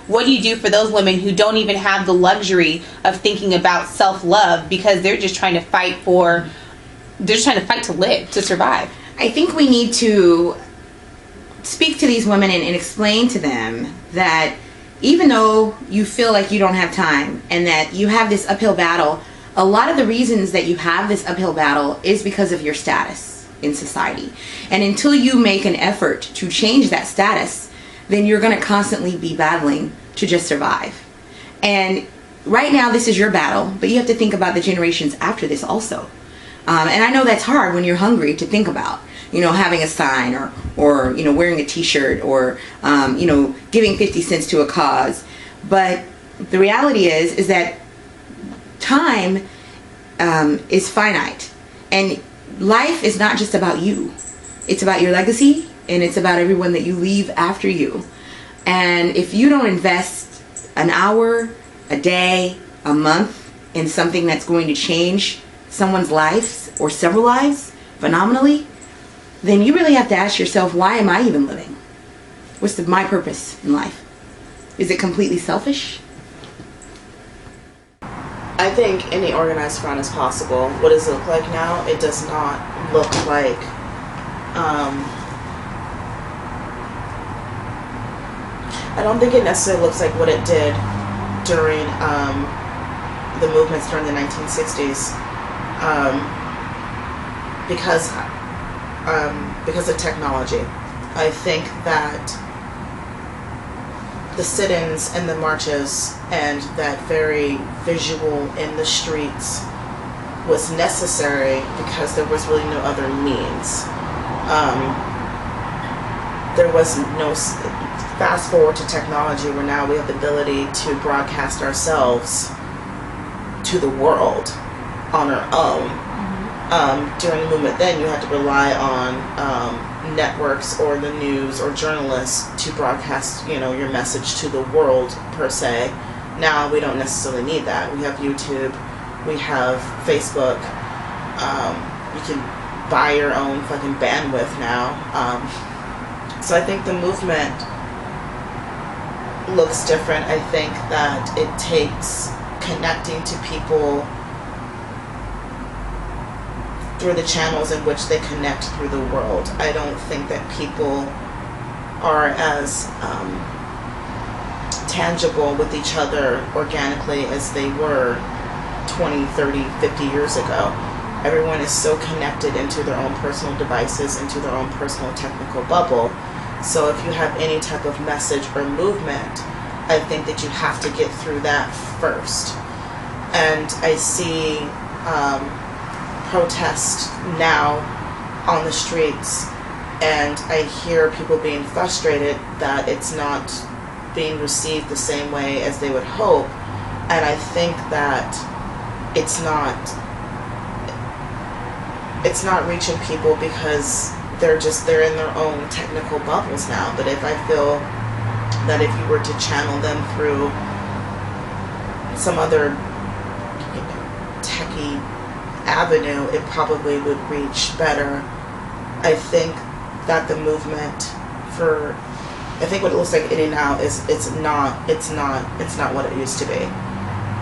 what do you do for those women who don't even have the luxury of thinking about self-love because they're just trying to fight to live, to survive? I think we need to speak to these women and explain to them that even though you feel like you don't have time and that you have this uphill battle, a lot of the reasons that you have this uphill battle is because of your status in society. And until you make an effort to change that status, then you're going to constantly be battling to just survive. And right now this is your battle, but you have to think about the generations after this also. And I know that's hard when you're hungry to think about, having a sign or wearing a t-shirt or, giving 50 cents to a cause. But the reality is that time is finite, and life is not just about you. It's about your legacy, and it's about everyone that you leave after you. And if you don't invest an hour, a day, a month in something that's going to change someone's lives or several lives phenomenally, then you really have to ask yourself, why am I even living? What's my purpose in life? Is it completely selfish? I think any organized front is possible. What does it look like now? It does not look like I don't think it necessarily looks like what it did during the movements during the 1960s, because of technology. I think that the sit-ins and the marches and that very visual in the streets was necessary because there was really no other means. There was no, fast forward to technology where now we have the ability to broadcast ourselves to the world on our own. During the movement then you had to rely on networks or the news or journalists to broadcast, your message to the world per se. Now we don't necessarily need that. We have YouTube, we have Facebook, you can buy your own fucking bandwidth now. So I think the movement looks different. I think that it takes connecting to people through the channels in which they connect through the world. I don't think that people are as tangible with each other organically as they were 20, 30, 50 years ago. Everyone is so connected into their own personal devices, into their own personal technical bubble. So if you have any type of message or movement, I think that you have to get through that first. And I see protest now on the streets, and I hear people being frustrated that it's not being received the same way as they would hope. And I think that it's not reaching people because they're in their own technical bubbles now. But if I feel that if you were to channel them through some other techie avenue, it probably would reach better. I think that the movement I think what it looks like now is it's not what it used to be.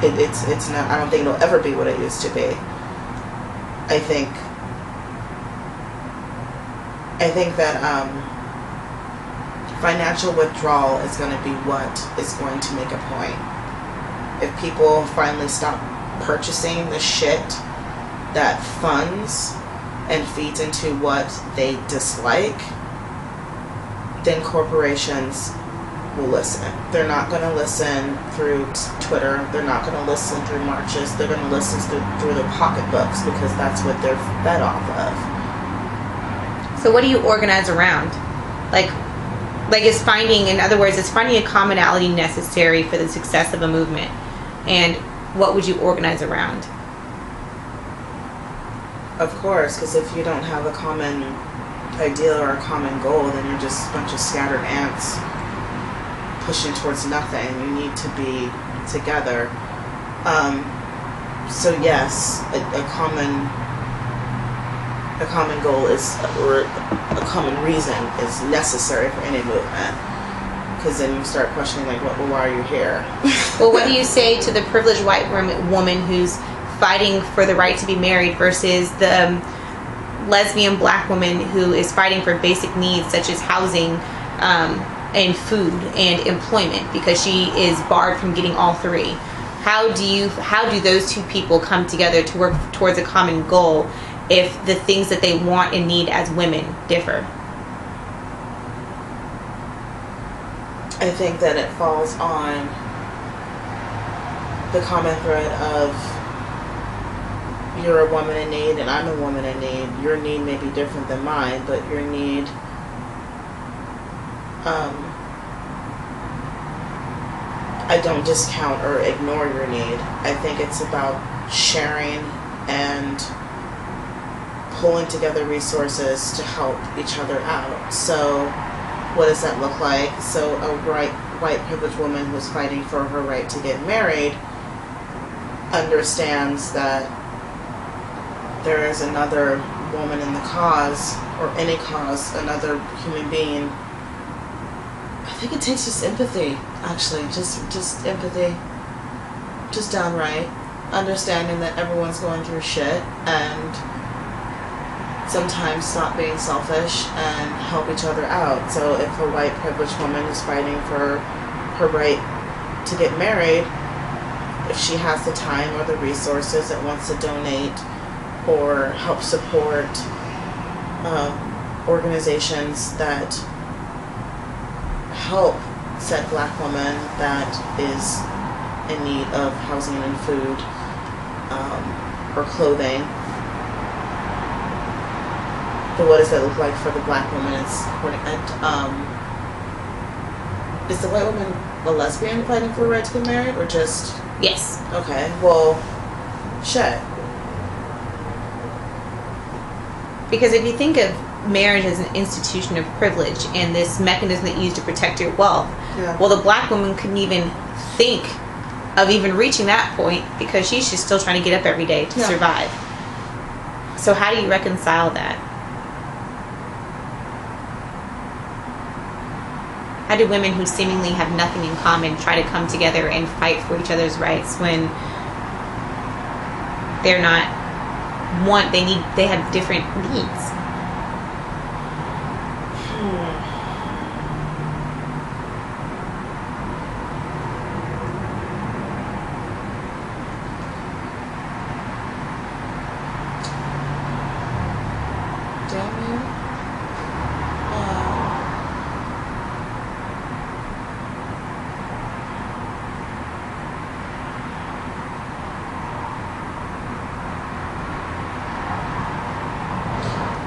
It's not. I don't think it'll ever be what it used to be. I think that financial withdrawal is going to be what is going to make a point. If people finally stop purchasing the shit that funds and feeds into what they dislike, then corporations will listen. They're not going to listen through Twitter. They're not going to listen through marches. They're going to listen through their pocketbooks, because that's what they're fed off of. So what do you organize around? Like is finding, in other words, is finding a commonality necessary for the success of a movement? And what would you organize around? Of course, because if you don't have a common ideal or a common goal, then you're just a bunch of scattered ants pushing towards nothing. You need to be together. So yes, a common goal is, or a common reason is necessary for any movement. Because then you start questioning, like, well, why are you here? Well, what do you say to the privileged white woman who's fighting for the right to be married versus the lesbian black woman who is fighting for basic needs such as housing and food and employment, because she is barred from getting all three? How do those two people come together to work towards a common goal if the things that they want and need as women differ? I think that it falls on the common thread of, you're a woman in need and I'm a woman in need. Your need may be different than mine, but your need I don't discount or ignore your need. I think it's about sharing and pulling together resources to help each other out. So what does that look like? So a white privileged woman who's fighting for her right to get married understands that there is another woman in the cause, or any cause, another human being. I think it takes just empathy, actually, just empathy, just downright understanding that everyone's going through shit, and sometimes stop being selfish and help each other out. So if a white privileged woman is fighting for her right to get married, if she has the time or the resources and wants to donate or help support organizations that help said black woman that is in need of housing and food or clothing, but what does that look like for the black woman? Is the white woman a lesbian fighting for the right to get married, or just... Yes. Okay, well, shit. Because if you think of marriage as an institution of privilege and this mechanism that you use to protect your wealth, Yeah. well, the black woman couldn't even think of even reaching that point because she's just still trying to get up every day to survive. So how do you reconcile that? How do women who seemingly have nothing in common try to come together and fight for each other's rights when they're not they have different needs?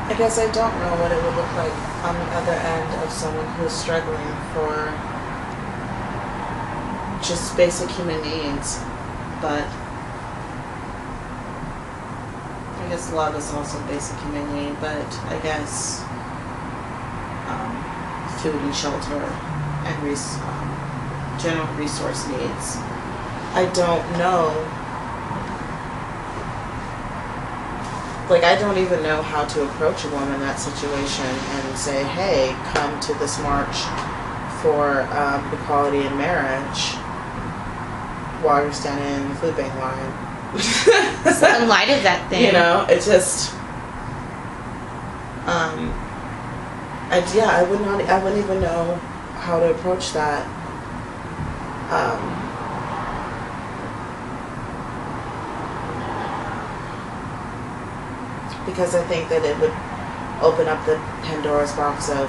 I guess I don't know what it would look like on the other end of someone who's struggling for just basic human needs, but I guess love is also a basic human need, but I guess food and shelter and general resource needs. I don't know. Like, I don't even know how to approach a woman in that situation and say, hey, come to this march for equality in marriage while you're standing in the food bank line. So in light of that thing, you know, it just, I wouldn't even know how to approach that. Because I think that it would open up the Pandora's box of,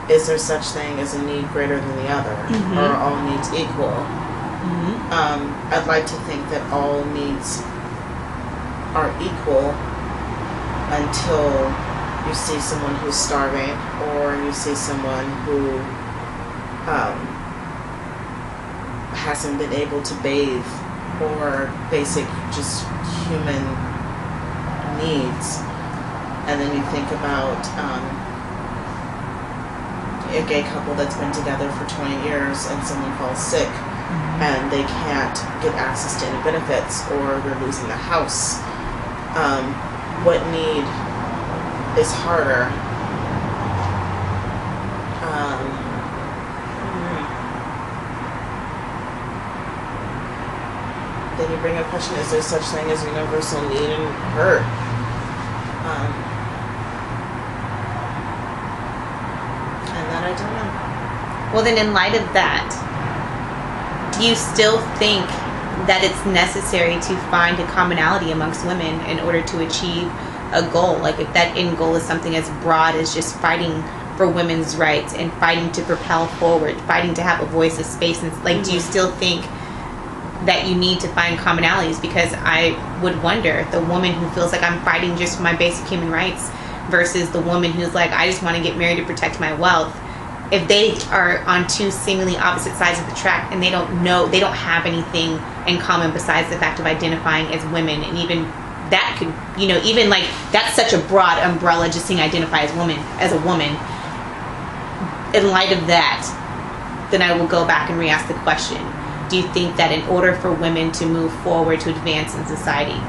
is there such thing as a need greater than the other? Mm-hmm. Or are all needs equal? Mm-hmm. I'd like to think that all needs are equal until you see someone who's starving, or you see someone who hasn't been able to bathe, or basic just human needs. And then you think about a gay couple that's been together for 20 years and someone falls sick and they can't get access to any benefits, or they're losing the house. What need is harder? Then you bring up question, is there such thing as universal need and hurt? And that I don't know. Well, then in light of that, do you still think that it's necessary to find a commonality amongst women in order to achieve a goal? Like, if that end goal is something as broad as just fighting for women's rights and fighting to propel forward, fighting to have a voice, a space, and like, do you still think that you need to find commonalities? Because I would wonder, the woman who feels like I'm fighting just for my basic human rights versus the woman who's like, I just want to get married to protect my wealth, if they are on two seemingly opposite sides of the track and they don't have anything in common besides the fact of identifying as women, and even that could, even like, that's such a broad umbrella, just saying identify as a woman. In light of that, then I will go back and re-ask the question, do you think that in order for women to move forward, to advance in society,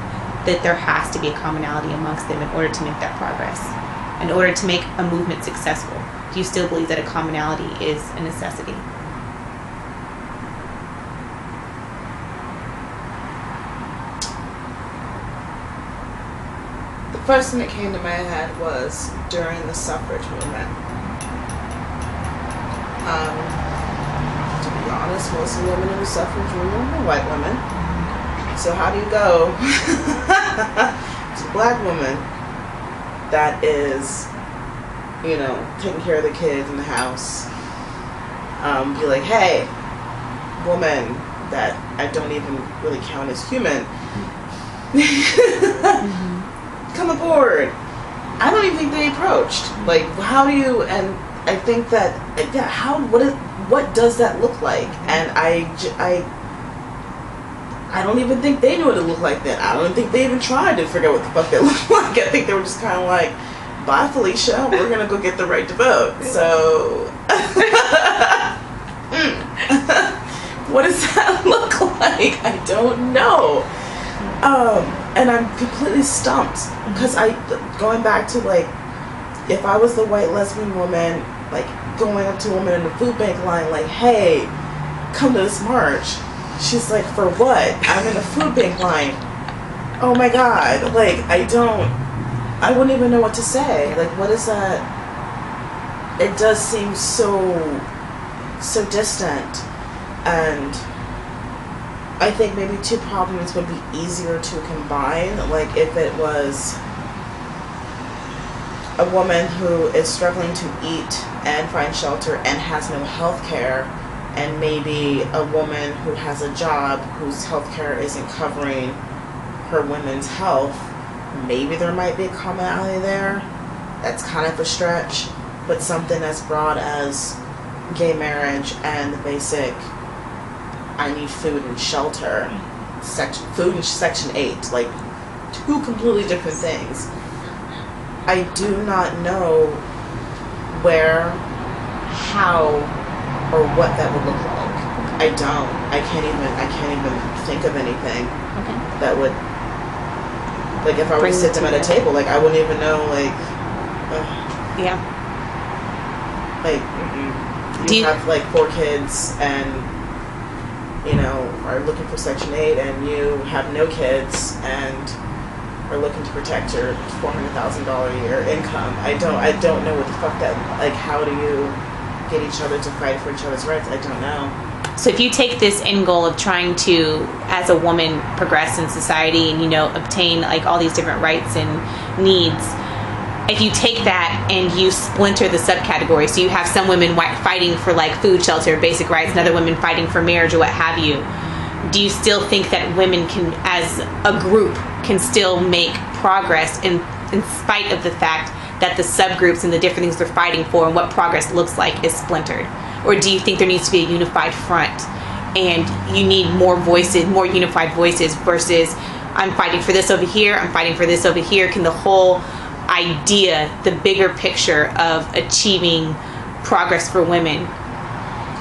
that there has to be a commonality amongst them in order to make that progress, in order to make a movement successful? Do you still believe that a commonality is a necessity? The first thing that came to my head was during the suffrage movement. To be honest, most of the women in the suffrage movement were white women. So how do you go to a black woman that is, taking care of the kids in the house, be like, hey, woman that I don't even really count as human, come aboard. I don't even think they approached. Like, how do you, and I think that, what does that look like? And I don't even think they knew what it looked like then. I don't even think they even tried to figure out what the fuck they looked like. I think they were just kind of like, bye, Felicia, we're gonna go get the right to vote. So, what does that look like? I don't know. And I'm completely stumped, because going back to, like, if I was the white lesbian woman, like, going up to a woman in the food bank line like, hey, come to this march. She's like, for what? I'm in the food bank line. Oh my God. Like, I wouldn't even know what to say. Like, what is that? It does seem so distant. And I think maybe two problems would be easier to combine. Like, if it was a woman who is struggling to eat and find shelter and has no health care, and maybe a woman who has a job whose health care isn't covering her women's health, maybe there might be a commonality there. That's kind of a stretch, but something as broad as gay marriage and the basic, I need food and shelter, food and Section 8, like two completely different things. I do not know where, how, or what that would look like. I don't. I can't even think of anything that would, like, if I were to sit them at a table, like, I wouldn't even know, like, Yeah. like, you have like 4 kids and, you know, are looking for Section 8, and you have no kids and are looking to protect your $400,000 a year income. I don't know what the fuck that, like, how do you get each other to fight for each other's rights? I don't know. So if you take this end goal of trying to, as a woman, progress in society and, you know, obtain like all these different rights and needs, if you take that and you splinter the subcategories, so you have some women fighting for like food, shelter, basic rights, and other women fighting for marriage or what have you, do you still think that women can, as a group, can still make progress in spite of the fact that the subgroups and the different things they're fighting for and what progress looks like is splintered? Or do you think there needs to be a unified front and you need more voices, more unified voices versus I'm fighting for this over here, I'm fighting for this over here? Can the whole idea, the bigger picture of achieving progress for women,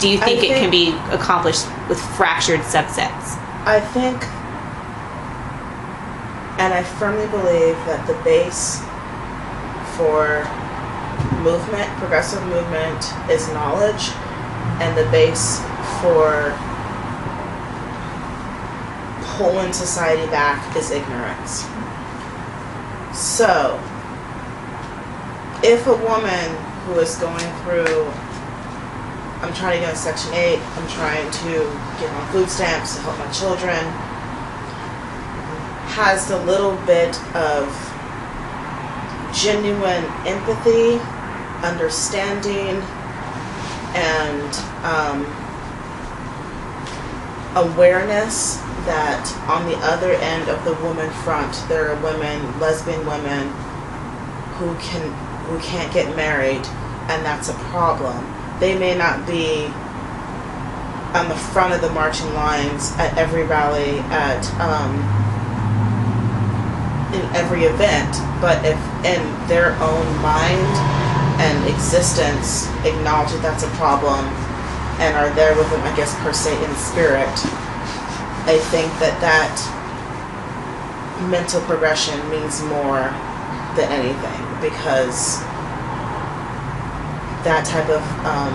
do you think it can be accomplished with fractured subsets? I think, and I firmly believe that the base for movement, progressive movement, is knowledge, and the base for pulling society back is ignorance. So, if a woman who is going through, I'm trying to get on Section 8, I'm trying to get on food stamps to help my children, has a little bit of genuine empathy, understanding, and awareness that on the other end of the woman front there are women, lesbian women, who can't get married, and that's a problem. They may not be on the front of the marching lines at every rally, in every event, but if in their own mind and existence acknowledge that that's a problem and are there with them, I guess, per se, in spirit, I think that mental progression means more than anything, because that type of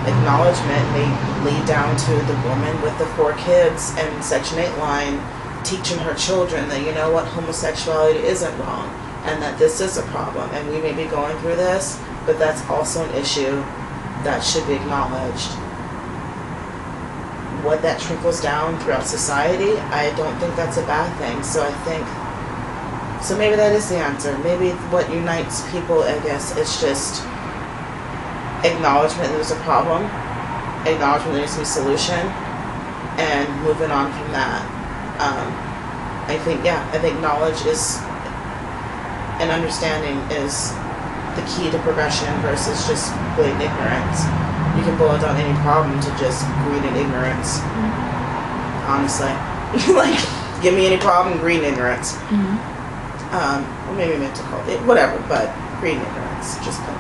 acknowledgement may lead down to the woman with the 4 kids and Section 8 line teaching her children that, you know what, homosexuality isn't wrong and that this is a problem and we may be going through this, but that's also an issue that should be acknowledged. What that trickles down throughout society, I don't think that's a bad thing. So I think, so maybe that is the answer. Maybe what unites people, I guess, is just acknowledgement that there's a problem, acknowledgement there needs to be a solution, and moving on from that. I think knowledge is, and understanding is the key to progression versus just blatant ignorance. You can boil down any problem to just greed and ignorance. Honestly. Like, give me any problem, greed and ignorance. Or maybe mental health, whatever, but greed and ignorance, just put